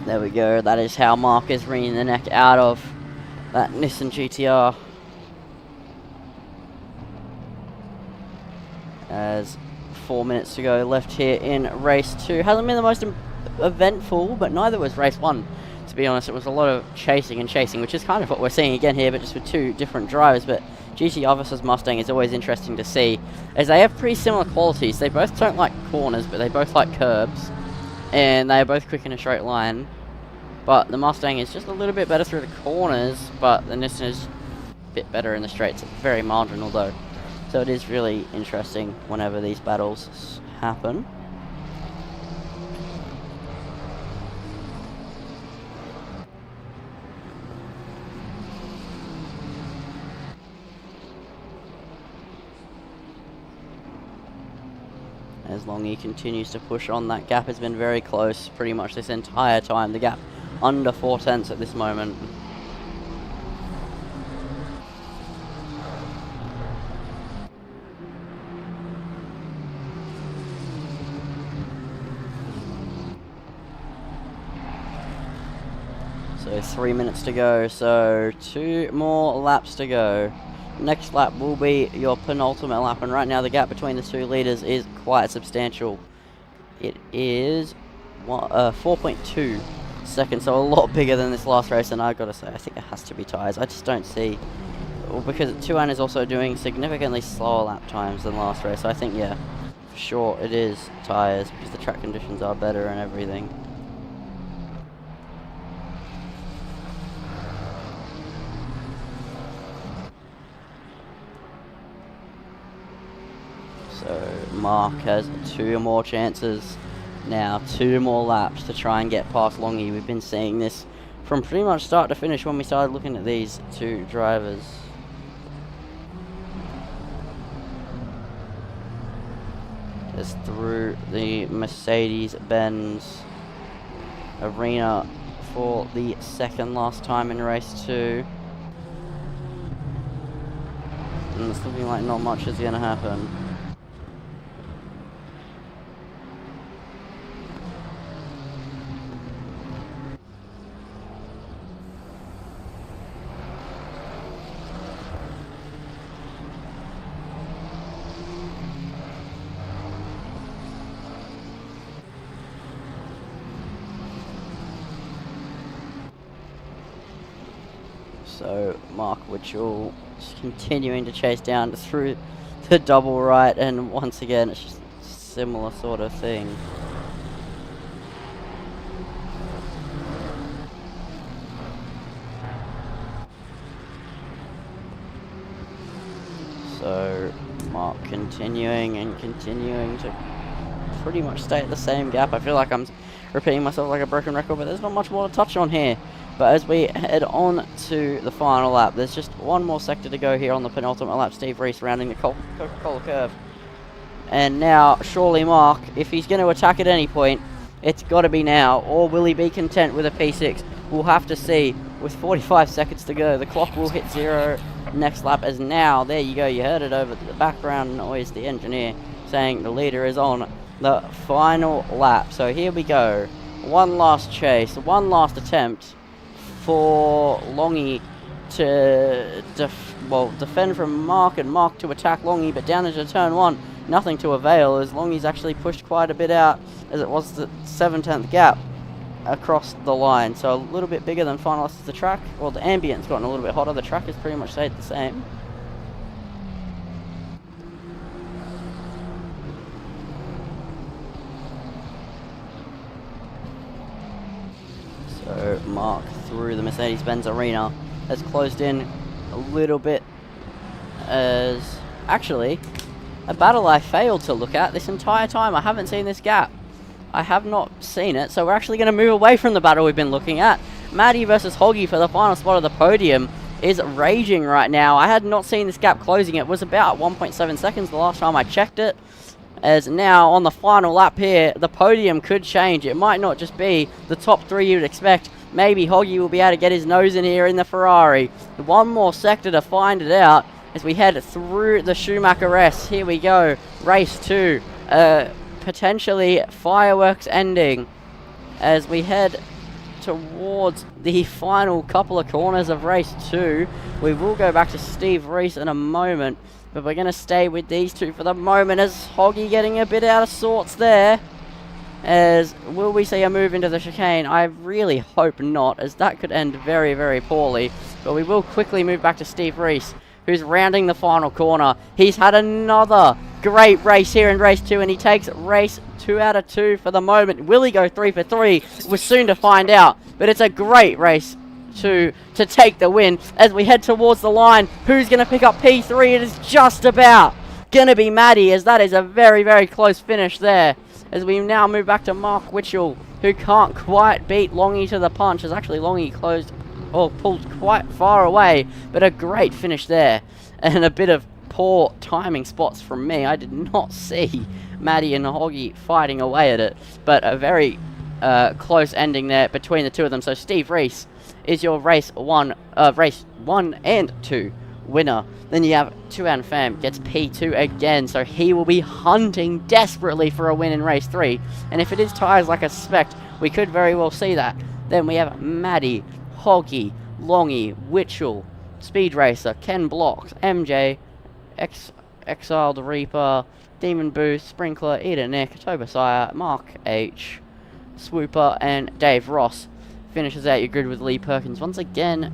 There we go, that is how Mark is wringing the neck out of that Nissan GTR. As 4 minutes to go left here in race 2. Hasn't been the most eventful, but neither was race 1. To be honest, it was a lot of chasing, which is kind of what we're seeing again here, but just with two different drivers. But GTR versus Mustang is always interesting to see, as they have pretty similar qualities. They both don't like corners, but they both like curbs, and they are both quick in a straight line. But the Mustang is just a little bit better through the corners, but the Nissan is a bit better in the straights. It's very marginal though. So it is really interesting whenever these battles happen. As Longy continues to push on, that gap has been very close pretty much this entire time. The gap under 4 tenths at this moment. So 3 minutes to go, so 2 more laps to go. Next lap will be your penultimate lap, and right now the gap between the two leaders is quite substantial. It is 4.2 seconds, so a lot bigger than this last race, and I've got to say, I think it has to be tyres. I just don't see, well, because Tuan is also doing significantly slower lap times than last race, so I think, yeah, for sure it is tyres, because the track conditions are better and everything. So Mark has 2 more chances now, 2 more laps to try and get past Longy. We've been seeing this from pretty much start to finish when we started looking at these two drivers. Just through the Mercedes-Benz Arena for the second last time in race 2. And it's looking like not much is going to happen. So Mark Witchell just continuing to chase down through the double right, and once again it's just a similar sort of thing. So Mark continuing to pretty much stay at the same gap. I feel like I'm repeating myself like a broken record, but there's not much more to touch on here. But as we head on to the final lap, there's just one more sector to go here on the penultimate lap. Steve Reese rounding the Coca-Cola curve. And now, surely Mark, if he's going to attack at any point, it's got to be now. Or will he be content with a P6? We'll have to see. With 45 seconds to go, the clock will hit 0 next lap. As now, there you go, you heard it over the background noise, the engineer saying the leader is on the final lap. So here we go. One last chase, one last attempt for Longy to defend from Mark, and Mark to attack Longy, but down into turn 1, nothing to avail, as Longy's actually pushed quite a bit out, as it was the 7/10th gap across the line. So a little bit bigger than finalists of the track. Well, the ambient's gotten a little bit hotter, the track has pretty much stayed the same. So Mark through the Mercedes-Benz Arena has closed in a little bit, as actually a battle I failed to look at this entire time. I haven't seen this gap. I have not seen it, so we're actually going to move away from the battle we've been looking at. Maddie versus Hoggy for the final spot of the podium is raging right now. I had not seen this gap closing. It was about 1.7 seconds the last time I checked it. As now, on the final lap here, the podium could change. It might not just be the top 3 you'd expect. Maybe Hoggy will be able to get his nose in here in the Ferrari. One more sector to find it out as we head through the Schumacher S. Here we go, race 2. Potentially fireworks ending as we head towards the final couple of corners of race 2. We will go back to Steve Reese in a moment, but we're going to stay with these two for the moment, as Hoggy getting a bit out of sorts there. As will we see a move into the chicane? I really hope not, as that could end very, very poorly. But we will quickly move back to Steve Reese, who's rounding the final corner. He's had another great race here in race 2, and he takes race 2 out of 2 for the moment. Will he go 3 for 3? We're soon to find out, but it's a great race to take the win as we head towards the line. Who's going to pick up P3? It is just about going to be Maddie, as that is a very, very close finish there. As we now move back to Mark Witchell, who can't quite beat Longy to the punch, as actually Longy pulled quite far away, but a great finish there. And a bit of poor timing spots from me. I did not see Maddie and Hoggy fighting away at it, but a very close ending there between the two of them. So Steve Reese is your race 1 and 2 winner. Then you have Tuan Pham gets P2 again, so he will be hunting desperately for a win in race 3. And if it is tyres like I suspect, we could very well see that. Then we have Maddie, Hoggy, Longy, Witchell, Speed Racer, Ken Blocks, MJ, Exiled Reaper, Demon Boost, Sprinkler, Eda Nick, Tobasire, Mark H, Swooper, and Dave Ross finishes out your grid with Lee Perkins once again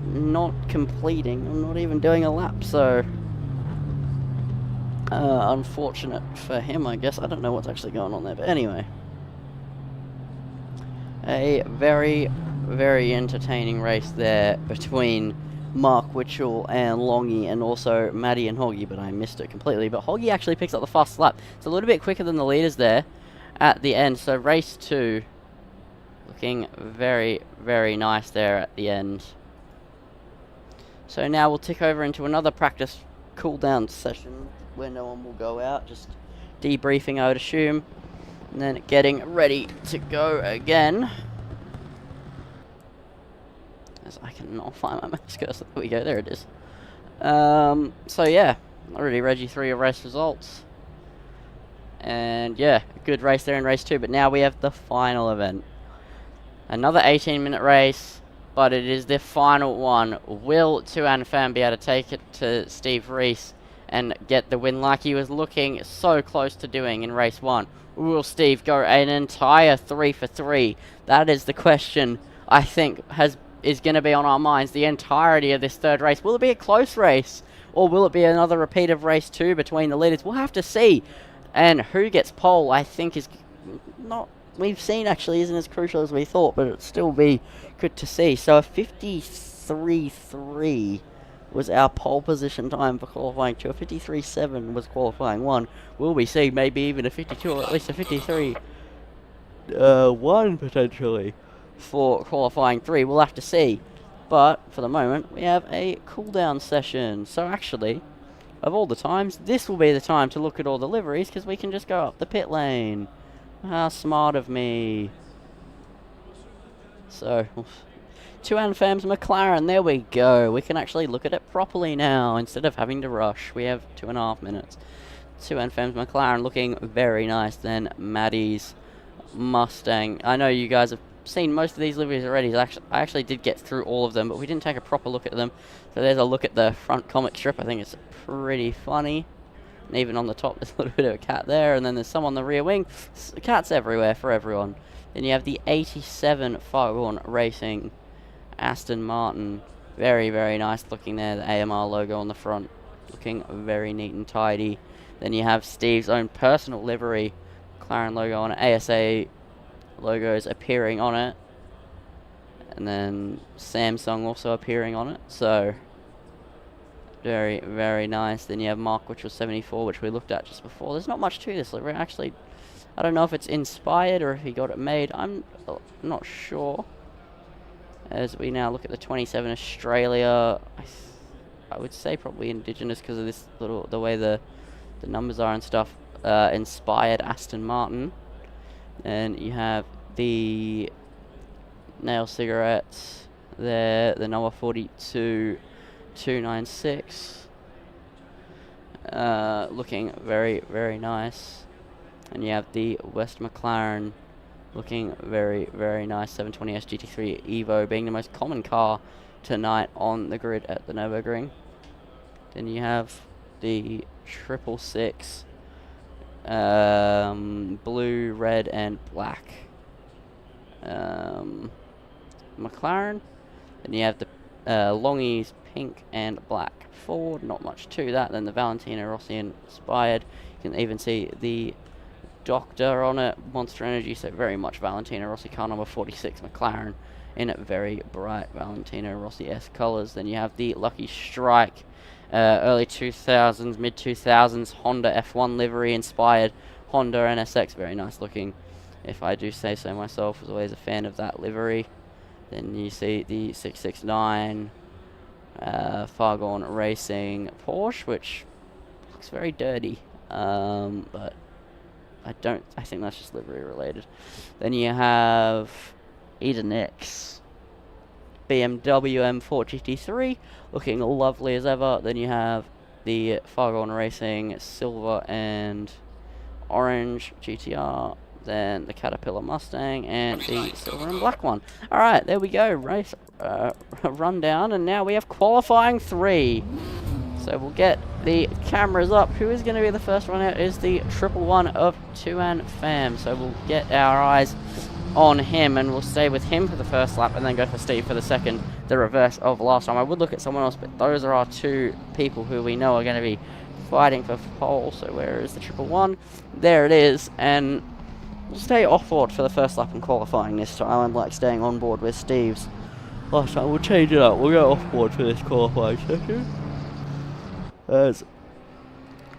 not completing, not even doing a lap, so unfortunate for him, I guess. I don't know what's actually going on there, but anyway, a very, very entertaining race there between Mark Witchell and Longy, and also Maddie and Hoggy, but I missed it completely. But Hoggy actually picks up the fast lap. It's a little bit quicker than the leaders there at the end, so race 2 looking very, very nice there at the end. So now we'll tick over into another practice cool-down session where no one will go out, just debriefing, I would assume, and then getting ready to go again. as I cannot find my mouse cursor. There we go, there it is. So yeah, already read you through your race results. And yeah, good race there in race 2, but now we have the final event. Another 18-minute race, but it is the final one. Will Tuan Pham be able to take it to Steve Reese and get the win like he was looking so close to doing in race 1? Will Steve go an entire 3 for 3? That is the question I think is going to be on our minds the entirety of this third race. Will it be a close race, or will it be another repeat of race 2 between the leaders? We'll have to see. And who gets pole, I think, is not, we've seen actually, isn't as crucial as we thought, but it'd still be good to see. So a 53.3 was our pole position time for qualifying 2. A 53.7 was qualifying 1. Will we see maybe even a 52 or at least a 53.1 potentially for qualifying 3? We'll have to see. But for the moment, we have a cooldown session. So actually, of all the times, this will be the time to look at all the liveries, because we can just go up the pit lane. How smart of me. So, Tuan Pham's McLaren, there we go. We can actually look at it properly now, instead of having to rush. We have 2.5 minutes. Tuan Pham's McLaren looking very nice. Then Maddie's Mustang. I know you guys have seen most of these liveries already. I actually did get through all of them, but we didn't take a proper look at them. So there's a look at the front comic strip. I think it's pretty funny. And even on the top, there's a little bit of a cat there. And then there's some on the rear wing. Cats everywhere for everyone. Then you have the 87 Fargone Racing Aston Martin. Very, very nice looking there. The AMR logo on the front. Looking very neat and tidy. Then you have Steve's own personal livery. McLaren logo on it. ASA logos appearing on it. And then Samsung also appearing on it. So, very, very nice. Then you have Mark, which was 74, which we looked at just before. There's not much to this livery. Actually, I don't know if it's inspired or if he got it made. I'm not sure. As we now look at the 27 Australia, I would say probably indigenous because of this little, the way the numbers are and stuff. Inspired Aston Martin. And you have the nail cigarettes there, the number 42296. Looking very, very nice. And you have the West McLaren looking very, very nice. 720S GT3 Evo being the most common car tonight on the grid at the Nurburgring. Then you have the 666 blue, red, and black McLaren. Then you have the Longies pink and black Ford. Not much to that. Then the Valentino Rossi inspired. You can even see the Doctor on it, Monster Energy, so very much Valentino Rossi car number 46 McLaren in very bright Valentino Rossi-esque colours. Then you have the Lucky Strike, early 2000s, mid 2000s Honda F1 livery inspired Honda NSX, very nice looking, if I do say so myself. Was always a fan of that livery. Then you see the 669 Fargone Racing Porsche, which looks very dirty, but I think that's just livery related. Then you have Eden X BMW M4 GT3 looking lovely as ever. Then you have the Fargone Racing silver and orange GTR. Then the Caterpillar Mustang and the silver and black one. Alright, there we go. Race rundown. And now we have qualifying 3. So we'll get the cameras up. Who is going to be the first one out is the 111 of Tuan Pham. So we'll get our eyes on him and we'll stay with him for the first lap and then go for Steve for the second. The reverse of last time. I would look at someone else, but those are our 2 people who we know are going to be fighting for pole. So where is the 111? There it is. And we'll stay off-board for the first lap in qualifying this time, unlike staying on board with Steve's last time. We'll change it up. We'll go off-board for this qualifying session. As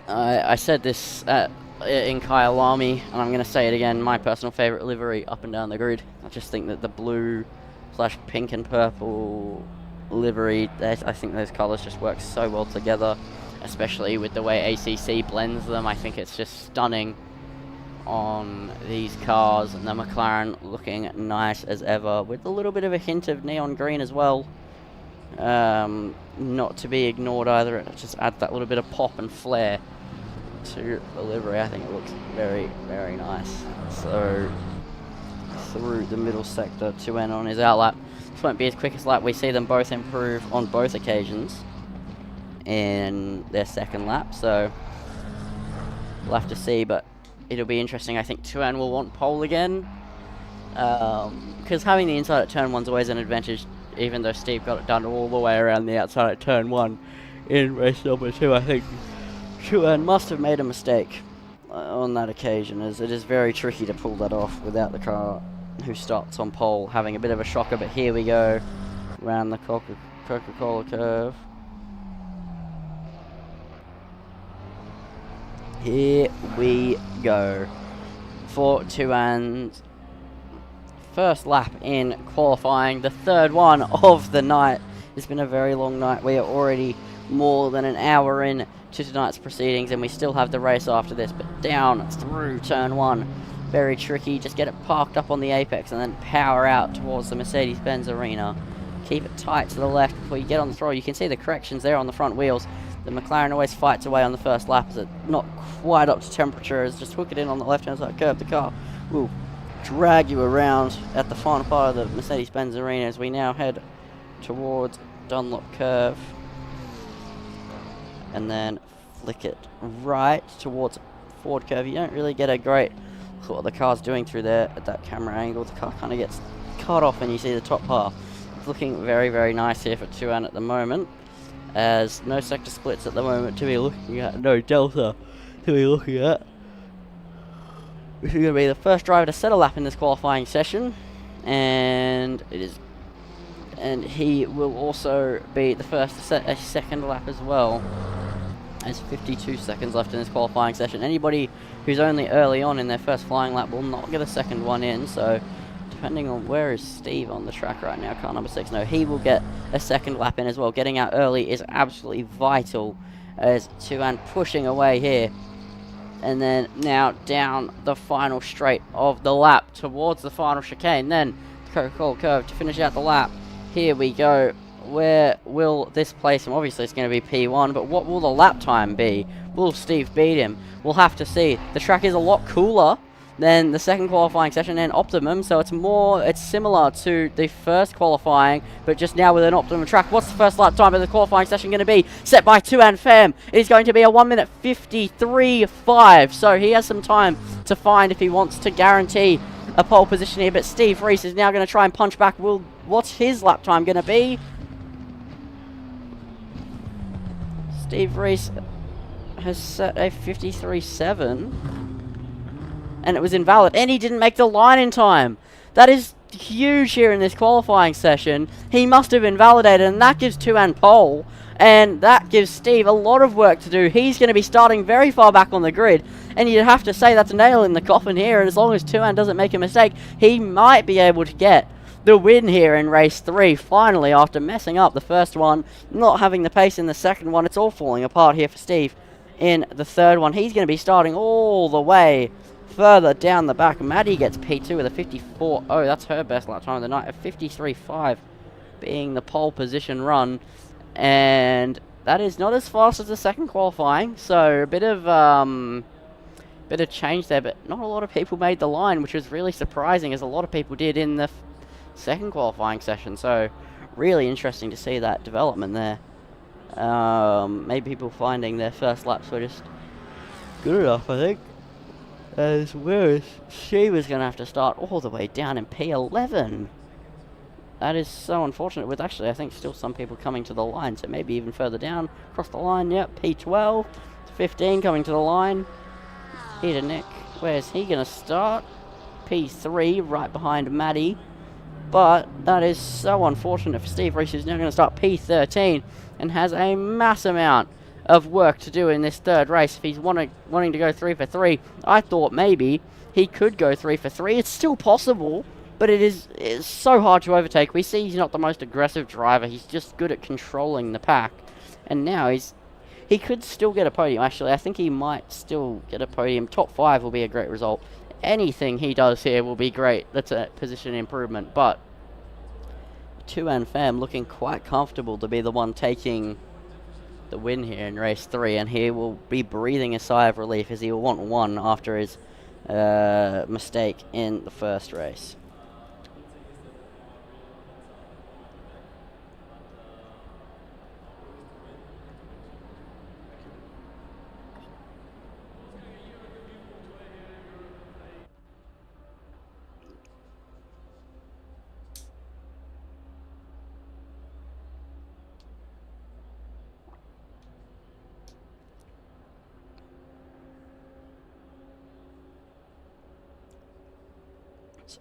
I said this in Kyalami, and I'm going to say it again, my personal favourite livery up and down the grid. I just think that the blue / pink and purple livery, I think those colours just work so well together, especially with the way ACC blends them. I think it's just stunning on these cars, and the McLaren looking nice as ever with a little bit of a hint of neon green as well. not to be ignored either. It just adds that little bit of pop and flair to the livery. I think it looks very, very nice. So through the middle sector, 2N on his outlap. This won't be his quickest lap. We see them both improve on both occasions in their second lap, so we'll have to see, but it'll be interesting. I think 2N will want pole again, because having the inside at turn 1's always an advantage, even though Steve got it done all the way around the outside at turn 1 in race number 2. I think 2N must have made a mistake on that occasion, as it is very tricky to pull that off without the car who starts on pole having a bit of a shocker. But here we go, around the Coca-Cola curve. Here we go for 2N's first lap in qualifying, the third one of the night. It's been a very long night. We are already more than an hour in to tonight's proceedings, and we still have the race after this. But down through turn 1, very tricky. Just get it parked up on the apex and then power out towards the Mercedes-Benz arena. Keep it tight to the left before you get on the throttle. You can see the corrections there on the front wheels. The McLaren always fights away on the first lap as it's not quite up to temperature. As just hook it in on the left-hand side curve, the car will drag you around at the final part of the Mercedes-Benz arena as we now head towards Dunlop curve. And then flick it right towards Ford curve. You don't really get a great look at what the car's doing through there at that camera angle. The car kind of gets cut off and you see the top half. It's looking very, very nice here for 2N at the moment, as no sector splits at the moment to be looking at, no delta to be looking at. This is going to be the first driver to set a lap in this qualifying session, and he will also be the first to set a second lap as well. There's 52 seconds left in this qualifying session. Anybody who's only early on in their first flying lap will not get a second one in, so depending on where is Steve on the track right now, car number 6, no, he will get a second lap in as well. Getting out early is absolutely vital, as 2N pushing away here. And then now down the final straight of the lap towards the final chicane, then the Coca-Cola curve to finish out the lap. Here we go. Where will this place him? Obviously it's going to be P1, but what will the lap time be? Will Steve beat him? We'll have to see. The track is a lot cooler than the second qualifying session and Optimum, so it's similar to the first qualifying, but just now with an Optimum track. What's the first lap time of the qualifying session going to be? Set by 2N Fem. It is going to be a 1:53.5, so he has some time to find if he wants to guarantee a pole position here, but Steve Reese is now going to try and punch back. What's his lap time going to be? Steve Reese has set a 53.7, and it was invalid, and he didn't make the line in time. That is huge here in this qualifying session. He must have invalidated, and that gives 2N pole, and that gives Steve a lot of work to do. He's going to be starting very far back on the grid, and you'd have to say that's a nail in the coffin here, and as long as 2N doesn't make a mistake, he might be able to get the win here in race 3, finally, after messing up the first one, not having the pace in the second one. It's all falling apart here for Steve in the third one. He's going to be starting all the way further down the back. Maddie gets P2 with a 54. Oh, that's her best lap time of the night, a 53.5 being the pole position run, and that is not as fast as the second qualifying, so a bit of change there, but not a lot of people made the line, which was really surprising, as a lot of people did in the second qualifying session. So really interesting to see that development there. Maybe people finding their first laps were just good enough, I think, as whereas she was going to have to start all the way down in P11. That is so unfortunate, with actually I think still some people coming to the line, so maybe even further down across the line. Yep, P12, 15 coming to the line. Here to Nick. Where's he going to start? P3, right behind Maddie. But that is so unfortunate for Steve Reese, who's now going to start P13 and has a mass amount of work to do in this third race. If he's wanting to go 3 for 3, I thought maybe he could go 3 for 3. It's still possible, but it's so hard to overtake. We see he's not the most aggressive driver. He's just good at controlling the pack. And now he could still get a podium. Actually, I think he might still get a podium. Top 5 will be a great result. Anything he does here will be great. That's a position improvement, but 2N Fam looking quite comfortable to be the one taking the win here in race 3, and he will be breathing a sigh of relief as he will want 1 after his mistake in the first race.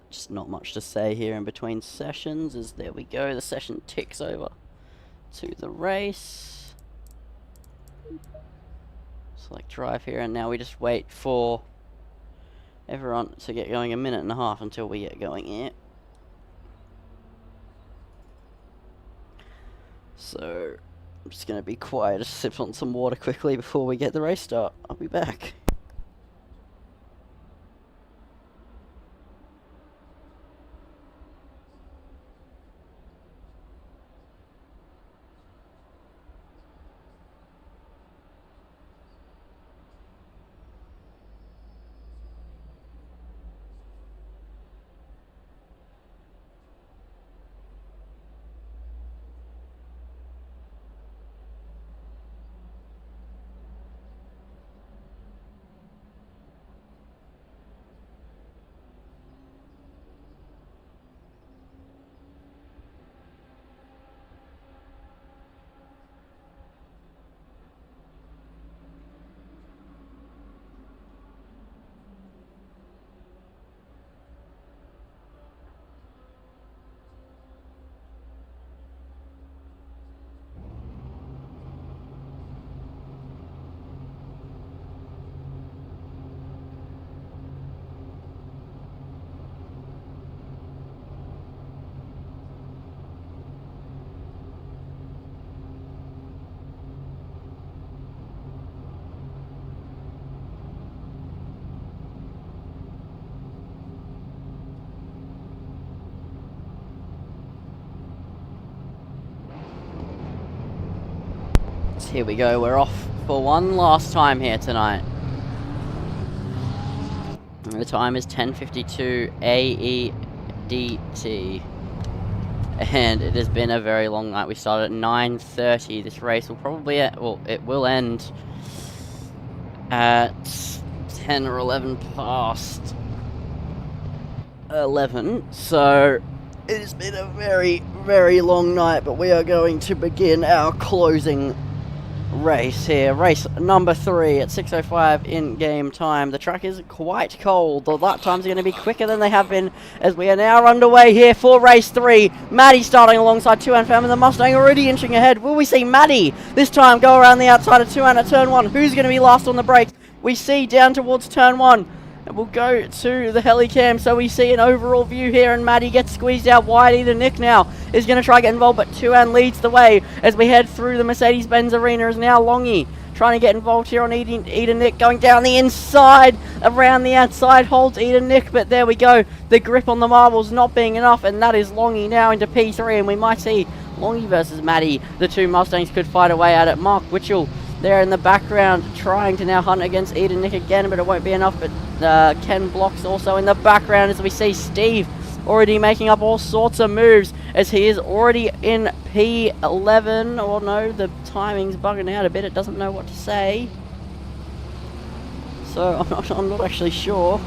Just not much to say here in between sessions, as there we go, the session ticks over to the race. Select drive here, and now we just wait for everyone to get going. 1.5 minutes until we get going here. So I'm just going to be quiet, just sip on some water quickly before we get the race start. I'll be back. Here we go, we're off for one last time here tonight. The time is 10:52 AEDT. And it has been a very long night. We started at 9:30. This race will probably, it will end at 10 or 11 past 11. So it has been a very, very long night, but we are going to begin our closing race here. Race number 3 at 6:05 in game time. The track is quite cold. The lap times are going to be quicker than they have been, as we are now underway here for race 3. Maddie starting alongside 2N Fam, and the Mustang already inching ahead. Will we see Maddie this time go around the outside of 2N at turn 1? Who's going to be last on the brakes? We see down towards turn 1. And we'll go to the helicam, so we see an overall view here, and Maddie gets squeezed out wide. Either Nick now is going to try to get involved, but 2N leads the way as we head through the Mercedes-Benz arena. Is now Longy trying to get involved here on Eden Nick, going down the inside, around the outside, holds Eden Nick, but there we go. The grip on the marbles not being enough, and that is Longy now into P3, and we might see Longy versus Maddie. The two Mustangs could fight away at it. Mark Witchell there in the background, trying to now hunt against Eden Nick again, but it won't be enough. But Ken Blocks also in the background, as we see Steve already making up all sorts of moves, as he is already in P11. Or no, the timing's bugging out a bit. It doesn't know what to say. So I'm not actually sure.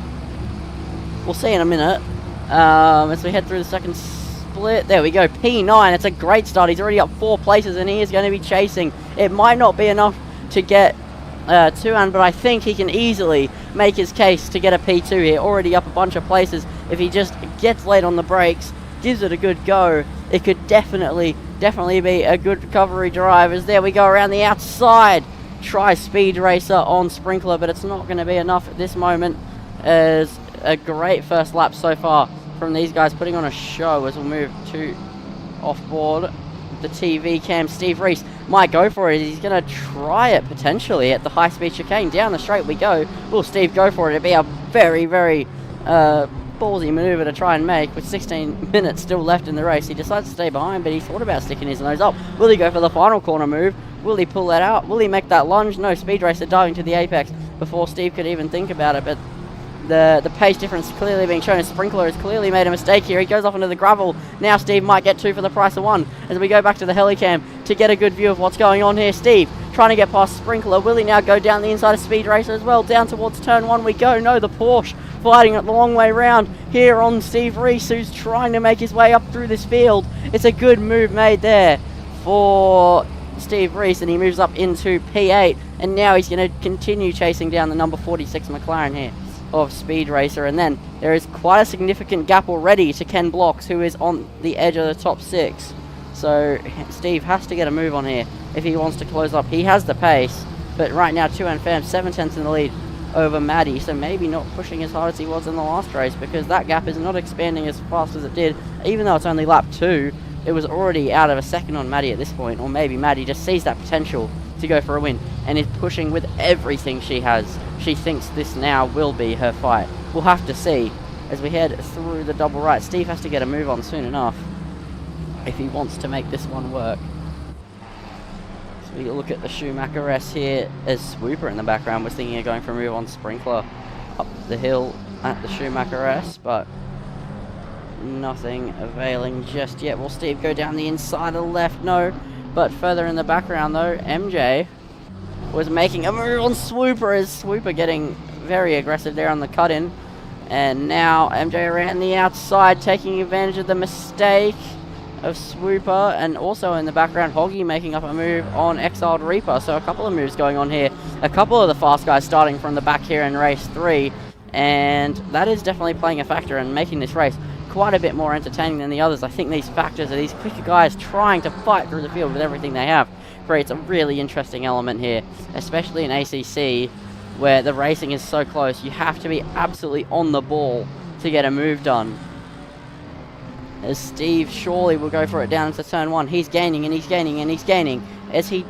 We'll see in a minute. As we head through the second split. There we go, P9. It's a great start. He's already up 4 places, and he is going to be chasing. It might not be enough to get 2N, but I think he can easily make his case to get a P2 here. Already up a bunch of places. If he just gets late on the brakes, gives it a good go, it could definitely be a good recovery drive. As there we go around the outside. Try Speed Racer on Sprinkler, but it's not going to be enough at this moment. As a great first lap so far from these guys, putting on a show. As we'll move to off board the TV cam. Steve Reese might go for it. He's going to try it potentially at the high-speed chicane. Down the straight we go. Will Steve go for it? It'd be a very, very ballsy maneuver to try and make with 16 minutes still left in the race. He decides to stay behind, but he thought about sticking his nose up. Will he go for the final corner move? Will he pull that out? Will he make that lunge? No, Speed Racer diving to the apex before Steve could even think about it, but the pace difference clearly being shown. Sprinkler has clearly made a mistake here. He goes off into the gravel. Now Steve might get 2 for the price of 1 as we go back to the helicam to get a good view of what's going on here. Steve trying to get past Sprinkler. Will he now go down the inside of Speed Racer as well? Down towards turn 1 we go. No, the Porsche fighting it the long way round here on Steve Reese, who's trying to make his way up through this field. It's a good move made there for Steve Reese, and he moves up into P8, and now he's going to continue chasing down the number 46 McLaren here of Speed Racer. And then there is quite a significant gap already to Ken Blocks, who is on the edge of the top 6. So Steve has to get a move on here if he wants to close up. He has the pace, but right now 2NFM 7/10 in the lead over Maddie, so maybe not pushing as hard as he was in the last race, because that gap is not expanding as fast as it did. Even though it's only lap 2, it was already out of a second on Maddie at this point, or maybe Maddie just sees that potential to go for a win and is pushing with everything she has. She thinks this now will be her fight. We'll have to see as we head through the double right. Steve has to get a move on soon enough if he wants to make this one work. So we look at the Schumacher S here as Swooper in the background was thinking of going for a move on Sprinkler up the hill at the Schumacher S, but nothing availing just yet. Will Steve go down the inside of the left? No. But further in the background though, MJ was making a move on Swooper, as Swooper getting very aggressive there on the cut-in. And now MJ around the outside taking advantage of the mistake of Swooper, and also in the background Hoggy making up a move on Exiled Reaper. So a couple of moves going on here. A couple of the fast guys starting from the back here in race 3, and that is definitely playing a factor in making this race quite a bit more entertaining than the others. I think these factors are these quicker guys trying to fight through the field with everything they have creates a really interesting element here, especially in ACC where the racing is so close. You have to be absolutely on the ball to get a move done. As Steve surely will go for it down into turn 1. He's gaining and he's gaining and he's gaining as he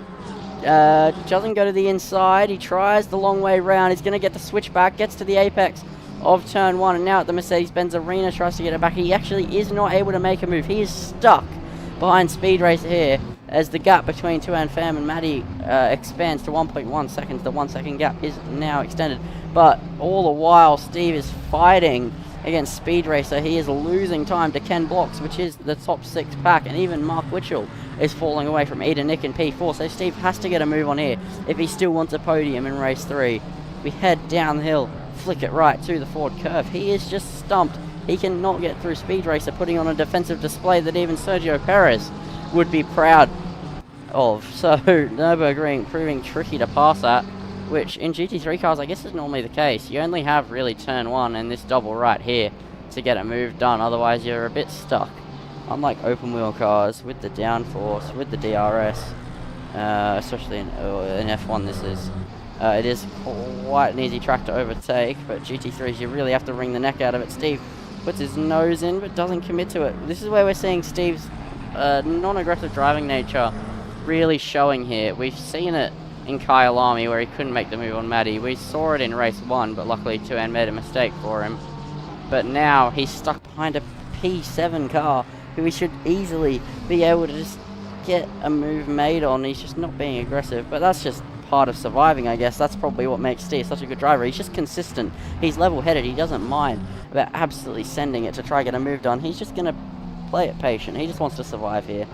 doesn't go to the inside. He tries the long way round. He's going to get the switch back, gets to the apex of turn 1, and now at the Mercedes-Benz Arena tries to get it back. He actually is not able to make a move. He is stuck behind Speed Racer here as the gap between 2NFM and Maddie expands to 1.1 seconds. The 1 second gap is now extended, but all the while Steve is fighting against Speed Racer. He is losing time to Ken Blocks, which is the top 6 pack, and even Mark Witchell is falling away from Eda Nick in P4, so Steve has to get a move on here if he still wants a podium in race 3. We head down the hill, flick it right to the forward curve. He is just stumped. He cannot get through Speed Racer, putting on a defensive display that even Sergio Perez would be proud of. So Nurburgring proving tricky to pass at, which in GT3 cars I guess is normally the case. You only have really turn 1 and this double right here to get a move done, otherwise you're a bit stuck. Unlike open wheel cars with the downforce, with the DRS, especially in F1 this is. It is quite an easy track to overtake, but GT3s you really have to wring the neck out of it. Steve puts his nose in but doesn't commit to it. This is where we're seeing Steve's non-aggressive driving nature really showing here. We've seen it in Kyalami where he couldn't make the move on Maddie. We saw it in race 1, but luckily 2N made a mistake for him. But now he's stuck behind a P7 car who he should easily be able to just get a move made on. He's just not being aggressive, but that's just part of surviving, I guess. That's probably what makes Steve such a good driver. He's just consistent. He's level-headed. He doesn't mind about absolutely sending it to try to get a move done. He's just going to play it patient. He just wants to survive here.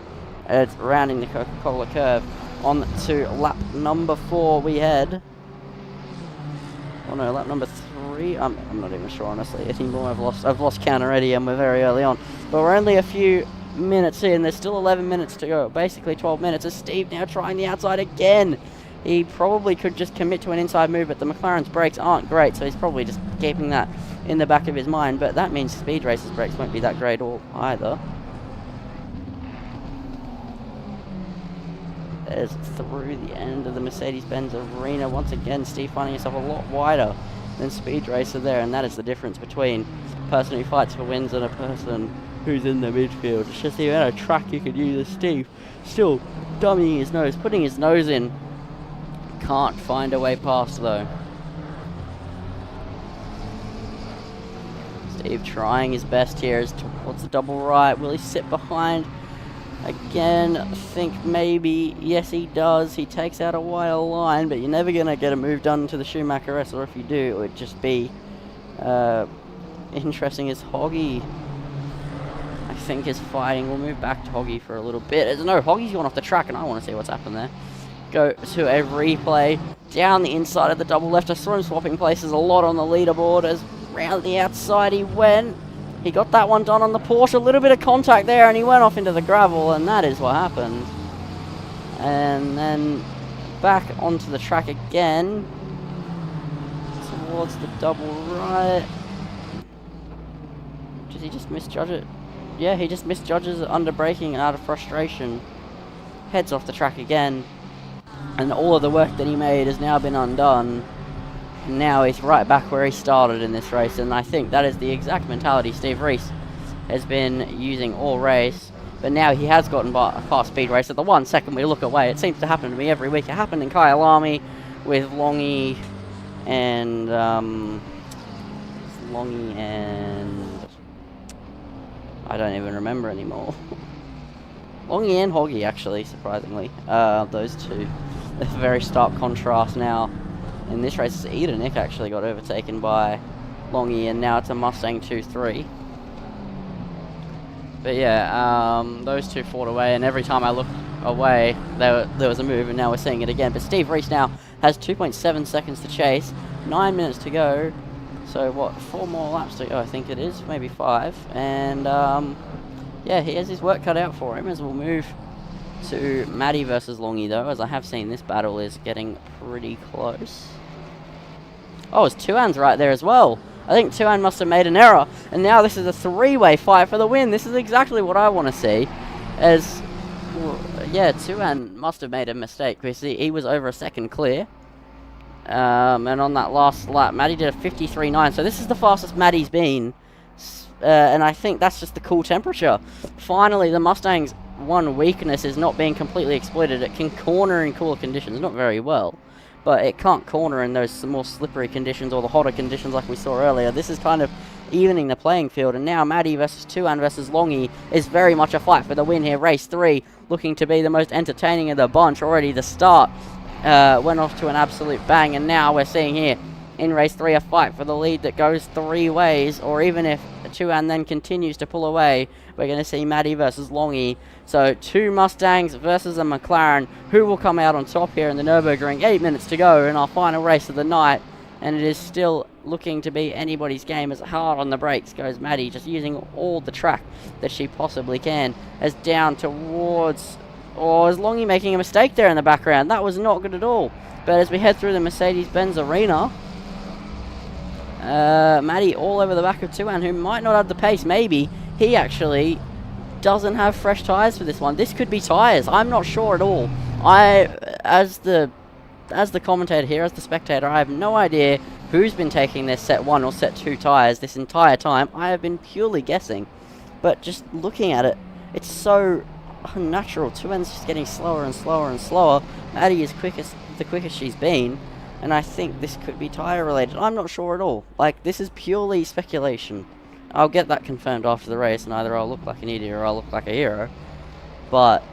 It's rounding the Coca-Cola curve on to lap number 4 we head. Oh no, lap number 3. I'm not even sure honestly anymore. I've lost count already and we're very early on. But we're only a few minutes in. There's still 11 minutes to go. Basically 12 minutes. As Steve now trying the outside again. He probably could just commit to an inside move, but the McLaren's brakes aren't great, so he's probably just keeping that in the back of his mind. But that means Speed Racer's brakes won't be that great either. As through the end of the Mercedes-Benz Arena, once again, Steve finding himself a lot wider than Speed Racer there, and that is the difference between a person who fights for wins and a person who's in the midfield. It's just the amount of track you could use as Steve still dummying his nose, putting his nose in. Can't find a way past though. Steve trying his best here is towards the double right. Will he sit behind? Again, I think maybe, yes he does. He takes out a wider line, but you're never going to get a move done to the Schumacher S, or if you do, it would just be interesting as Hoggy, I think, is fighting. We'll move back to Hoggy for a little bit. No, Hoggy's gone off the track, and I want to see what's happened there. Go to a replay down the inside of the double left. I saw him swapping places a lot on the leaderboard as round the outside he went. He got that one done on the Porsche, a little bit of contact there, and he went off into the gravel, and that is what happened. And then back onto the track again, towards the double right. Does he just misjudge it? Yeah, he just misjudges it under braking out of frustration. Heads off the track again, and all of the work that he made has now been undone. Now he's right back where he started in this race, and I think that is the exact mentality Steve Reese has been using all race. But now he has gotten past Speed Race at the 1 second we look away. It seems to happen to me every week. It happened in Kyalami with Longy and I don't even remember anymore. Longy and Hoggy, actually, surprisingly. Those two. A very stark contrast now. In this race, Nick actually got overtaken by Longy, and now it's a Mustang 2-3. But yeah, those two fought away, and every time I looked away, there was a move, and now we're seeing it again. But Steve Reese now has 2.7 seconds to chase, 9 minutes to go. So what, 4 more laps to go, I think it is, maybe 5. And yeah, he has his work cut out for him as we'll move to Maddie versus Longy, though, as I have seen this battle is getting pretty close. Oh, it's Tuan's right there as well. I think Tuan must have made an error, and now this is a 3-way fight for the win. This is exactly what I want to see. As, well, yeah, Tuan must have made a mistake, because he was over a second clear. And on that last lap, Maddie did a 53.9, so this is the fastest Maddie's been. And I think that's just the cool temperature. Finally, the Mustang's one weakness is not being completely exploited. It can corner in cooler conditions, not very well, but it can't corner in those more slippery conditions or the hotter conditions like we saw earlier. This is kind of evening the playing field, and now Maddie versus Tuan versus Longy is very much a fight for the win here. Race 3 looking to be the most entertaining of the bunch. Already the start went off to an absolute bang, and now we're seeing here in race 3 a fight for the lead that goes 3 ways, or even if Tuan then continues to pull away, we're going to see Maddie versus Longy. So 2 Mustangs versus a McLaren. Who will come out on top here in the Nurburgring? 8 minutes to go in our final race of the night, and it is still looking to be anybody's game as hard on the brakes goes Maddie, just using all the track that she possibly can, as down towards... Oh, is Longy making a mistake there in the background? That was not good at all. But as we head through the Mercedes-Benz arena, Maddie all over the back of Tuan, who might not have the pace. Maybe he actually doesn't have fresh tyres for this one. This could be tyres. I'm not sure at all. As the commentator here, as the spectator, I have no idea who's been taking their set 1 or set 2 tyres this entire time. I have been purely guessing. But just looking at it, it's so unnatural. Tuan's just getting slower and slower and slower. Maddie is the quickest she's been. And I think this could be tyre related. I'm not sure at all. Like, this is purely speculation. I'll get that confirmed after the race, and either I'll look like an idiot or I'll look like a hero. But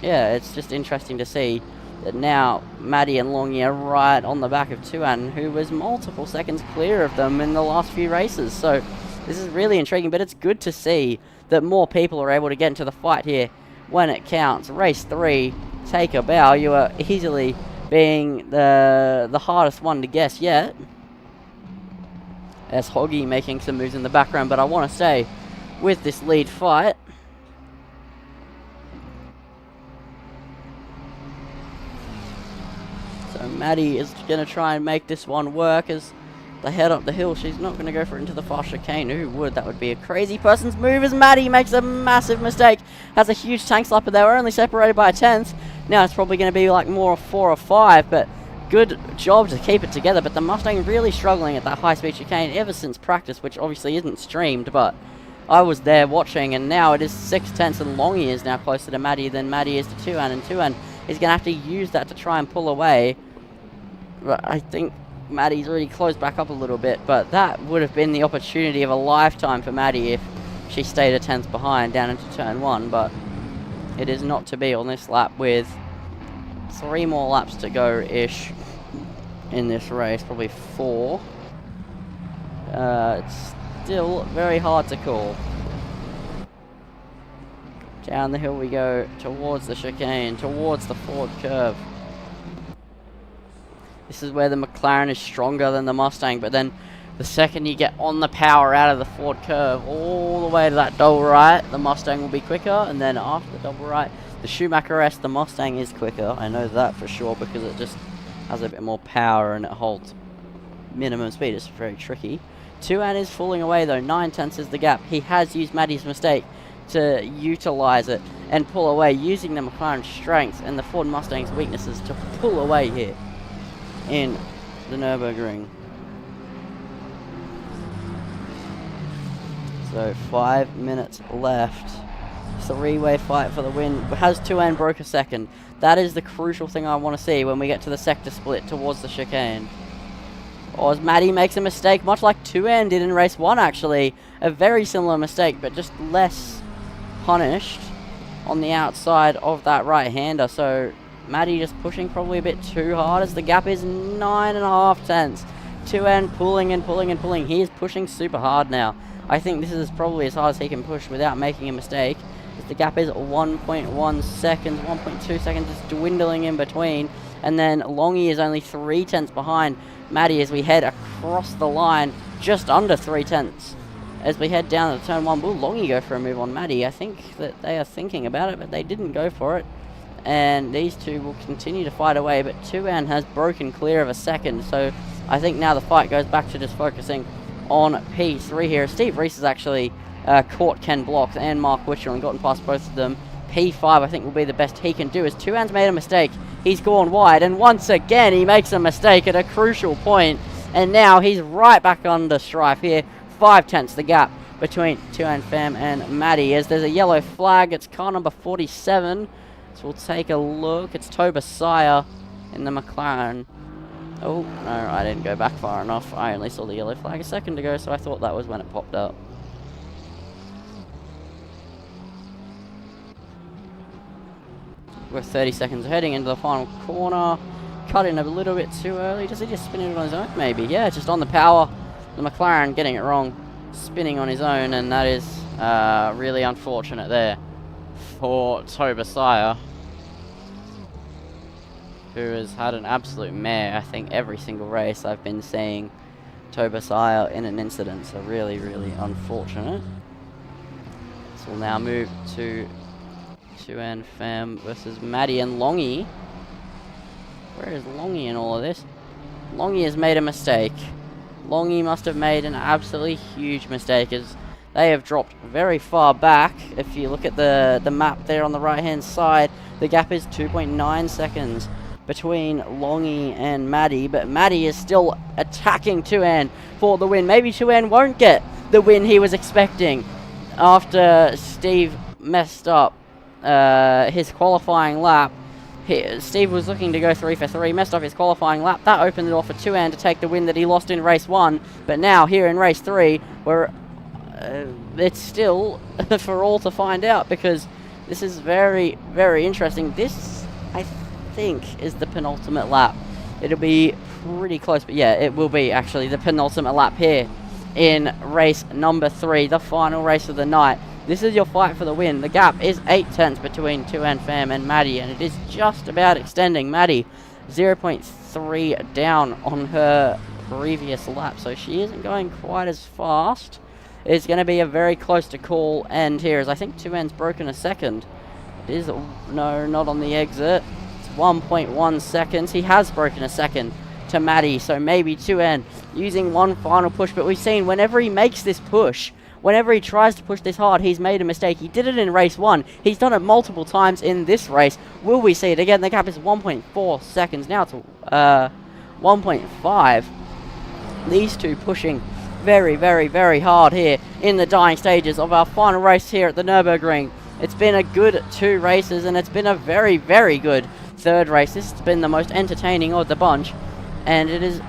yeah, it's just interesting to see that now Maddie and Longy are right on the back of Tuan, who was multiple seconds clear of them in the last few races. So this is really intriguing, but it's good to see that more people are able to get into the fight here when it counts. Race 3, take a bow. You are easily being the hardest one to guess yet, as Hoggy making some moves in the background. But I want to say, with this lead fight, so Maddie is going to try and make this one work as they head up the hill. She's not going to go for it into the fast chicane. Who would? That would be a crazy person's move, as Maddie makes a massive mistake. Has a huge tank slapper. They were only separated by a 10th. Now it's probably going to be like more 4 or 5, but good job to keep it together. But the Mustang really struggling at that high-speed chicane ever since practice, which obviously isn't streamed, but I was there watching, and now it is 6/10, and Longy is now closer to Maddie than Maddie is to Tuan, and Tuan is going to have to use that to try and pull away. But I think Maddie's already closed back up a little bit, but that would have been the opportunity of a lifetime for Maddie if she stayed a tenth behind down into turn 1, but it is not to be on this lap with 3 more laps to go-ish in this race, probably 4. It's still very hard to call. Down the hill we go, towards the chicane, towards the Ford curve. This is where the McLaren is stronger than the Mustang, but then the second you get on the power out of the Ford curve, all the way to that double right, the Mustang will be quicker, and then after the double right, the Schumacher-S, the Mustang is quicker. I know that for sure because it just has a bit more power and it holds minimum speed. It's very tricky. 2N is falling away though, 9 tenths is the gap. He has used Maddie's mistake to utilize it and pull away, using the McLaren's strength and the Ford Mustang's weaknesses to pull away here in the Nurburgring. So 5 minutes left. 3-way fight for the win. Has 2N broke a second? That is the crucial thing I want to see when we get to the sector split towards the chicane. Or as Maddie makes a mistake, much like 2N did in race 1 actually. A very similar mistake, but just less punished on the outside of that right-hander. So Maddie just pushing probably a bit too hard as the gap is 9.5 tenths. 2N pulling and pulling and pulling. He is pushing super hard now. I think this is probably as hard as he can push without making a mistake. The gap is 1.1 seconds, 1.2 seconds, just dwindling in between. And then Longy is only 3 tenths behind Maddie as we head across the line, just under 3 tenths. As we head down to turn 1, will Longy go for a move on Maddie? I think that they are thinking about it, but they didn't go for it. And these two will continue to fight away, but 2N has broken clear of a second. So I think now the fight goes back to just focusing on P3 here. Steve Reese has actually caught Ken Blocks and Mark Witcher and gotten past both of them. P5 I think will be the best he can do as 2N's made a mistake. He's gone wide and once again he makes a mistake at a crucial point, and now he's right back under strife here. 5 tenths the gap between 2N Fam and Maddie as there's a yellow flag. It's car number 47, so we'll take a look. It's Toba Sire in the McLaren. Oh no, I didn't go back far enough. I only saw the yellow flag a second ago, so I thought that was when it popped up. We're 30 seconds heading into the final corner. Cut in a little bit too early. Does he just spin it on his own? Maybe. Yeah, just on the power. The McLaren getting it wrong. Spinning on his own, and that is really unfortunate there for Toba Sire, who has had an absolute mare. I think every single race I've been seeing Toba Sire in an incident. So really, really unfortunate. So we'll now move to 2N Fam versus Maddie and Longy. Where is Longy in all of this? Longy has made a mistake. Longy must have made an absolutely huge mistake as they have dropped very far back. If you look at the map there on the right hand side, the gap is 2.9 seconds between Longy and Maddie, but Maddie is still attacking 2N for the win. Maybe 2N won't get the win he was expecting after Steve messed up his qualifying lap. Steve was looking to go 3 for 3, messed up his qualifying lap. That opened it off for 2N to take the win that he lost in race 1. But now here in race 3, where it's still for all to find out, because this is very, very interesting. This, I think, is the penultimate lap. It'll be pretty close, but yeah, it will be actually the penultimate lap here in race number 3, the final race of the night. This is your fight for the win. The gap is 8 tenths between 2N Fam and Maddie, and it is just about extending. Maddie 0.3 down on her previous lap, so she isn't going quite as fast. It's going to be a very close to call end here, as I think 2N's broken a second. It is, no, not on the exit. It's 1.1 seconds. He has broken a second to Maddie, so maybe 2N using one final push, but we've seen whenever he makes this push, whenever he tries to push this hard, he's made a mistake. He did it in race 1. He's done it multiple times in this race. Will we see it again? The gap is 1.4 seconds. Now it's 1.5. These two pushing very, very, very hard here in the dying stages of our final race here at the Nurburgring. It's been a good 2 races, and it's been a very, very good 3rd race. This has been the most entertaining of the bunch, and it is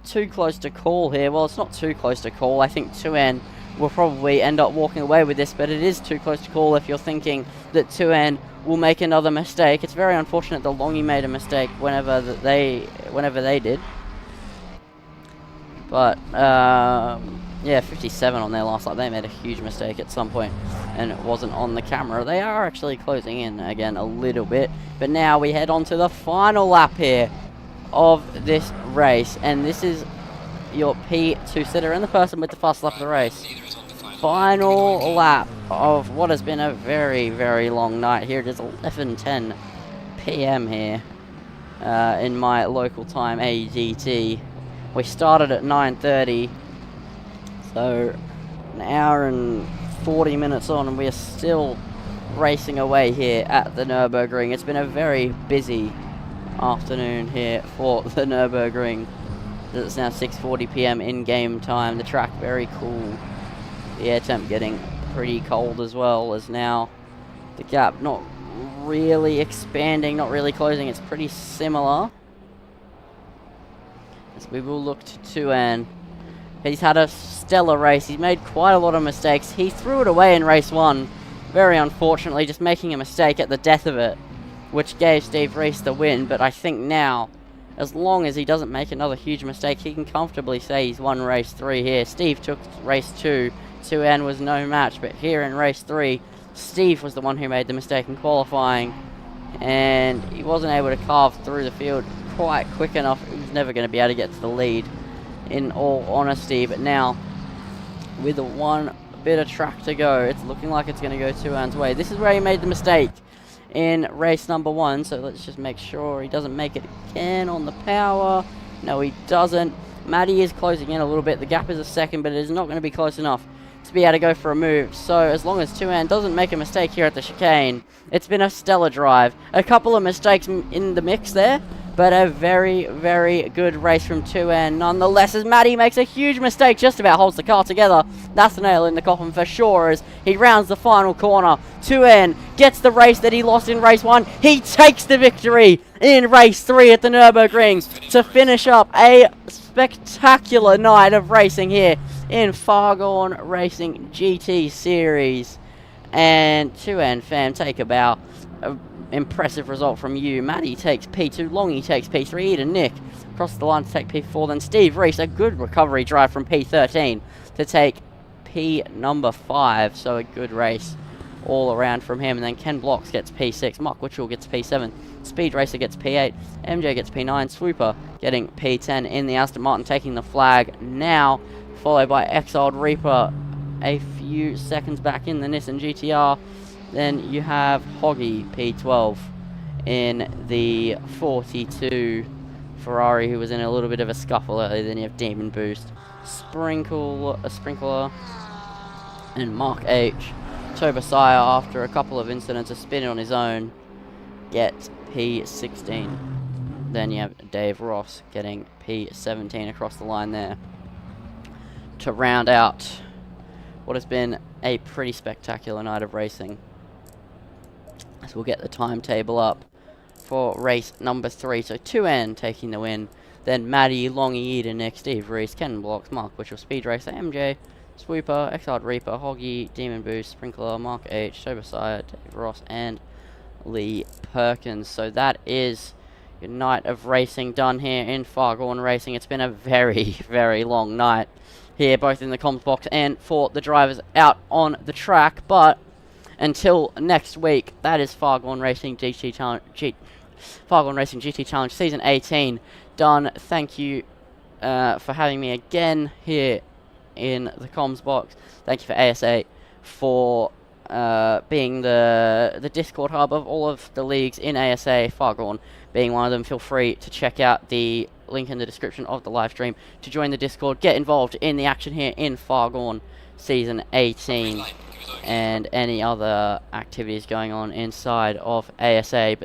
too close to call here. Well, it's not too close to call. I think 2N will probably end up walking away with this, but it is too close to call if you're thinking that 2N will make another mistake. It's very unfortunate that Longy made a mistake whenever they did. But yeah, 57 on their last lap. They made a huge mistake at some point, and it wasn't on the camera. They are actually closing in again a little bit. But now we head on to the final lap here of this race, and this is your P2 sitter and the person with the fast lap of the race. Final lap of what has been a very, very long night here. It is 11:10 p.m. here in my local time, ADT. We started at 9:30, so an hour and 40 minutes on, and we are still racing away here at the Nurburgring. It's been a very busy afternoon here for the Nurburgring. It's now 6:40 p.m. in-game time. The track very cool. The air temp getting pretty cold as well, as now the gap not really expanding, not really closing. It's pretty similar. As we will look to 2N. He's had a stellar race. He's made quite a lot of mistakes. He threw it away in race 1, very unfortunately, just making a mistake at the death of it, which gave Steve Reese the win. But I think now, as long as he doesn't make another huge mistake, he can comfortably say he's won race 3 here. Steve took race 2. 2N was no match, but here in race 3, Steve was the one who made the mistake in qualifying, and he wasn't able to carve through the field quite quick enough. He was never going to be able to get to the lead, in all honesty. But now, with one bit of track to go, it's looking like it's going to go 2N's way. This is where he made the mistake in race number 1, so let's just make sure he doesn't make it again on the power. No, he doesn't. Maddie is closing in a little bit. The gap is a second, but it is not going to be close enough to be able to go for a move. So as long as 2N doesn't make a mistake here at the chicane, it's been a stellar drive. A couple of mistakes in the mix there, but a very, very good race from 2N nonetheless, as Maddie makes a huge mistake, just about holds the car together. That's the nail in the coffin for sure, as he rounds the final corner. 2N gets the race that he lost in race 1. He takes the victory in race 3 at the Nurburgring to finish up a spectacular night of racing here in Fargone Racing GT Series. And 2N fam, take a bow. Impressive result from you. Maddie takes P2, Longy takes P3, Eden Nick across the line to take P4, then Steve Reese, a good recovery drive from P13 to take P number 5, so a good race all around from him. And then Ken Blocks gets P6, Mark Witchell gets P7, Speed Racer gets P8, MJ gets P9, Swooper getting P10 in the Aston Martin, taking the flag now, followed by Exiled Reaper a few seconds back in the Nissan GTR. Then you have Hoggy P12 in the 42 Ferrari, who was in a little bit of a scuffle earlier. Then you have Demon Boost, Sprinkler, and Mark H. Tobasaya, after a couple of incidents of spinning on his own, gets P16. Then you have Dave Ross getting P17 across the line there to round out what has been a pretty spectacular night of racing. So we'll get the timetable up for race number 3. So 2N taking the win. Then Maddie, Longy, Eden, Nick, Steve Reese, Ken Blocks, Mark Witchell, Speed Racer, MJ, Swooper, Exiled Reaper, Hoggy, Demon Boost, Sprinkler, Mark H, Tobasaya, Dave Ross, and Lee Perkins. So that is your night of racing done here in Fargone Racing. It's been a very, very long night here, both in the comms box and for the drivers out on the track. But until next week, that is Fargone Racing GT Challenge, Fargone Racing GT Challenge Season 18 done. Thank you for having me again here in the comms box. Thank you for ASA for being the Discord hub of all of the leagues in ASA, Fargone being one of them. Feel free to check out the link in the description of the live stream to join the Discord, get involved in the action here in Fargone Season 18 and any other activities going on inside of ASA. But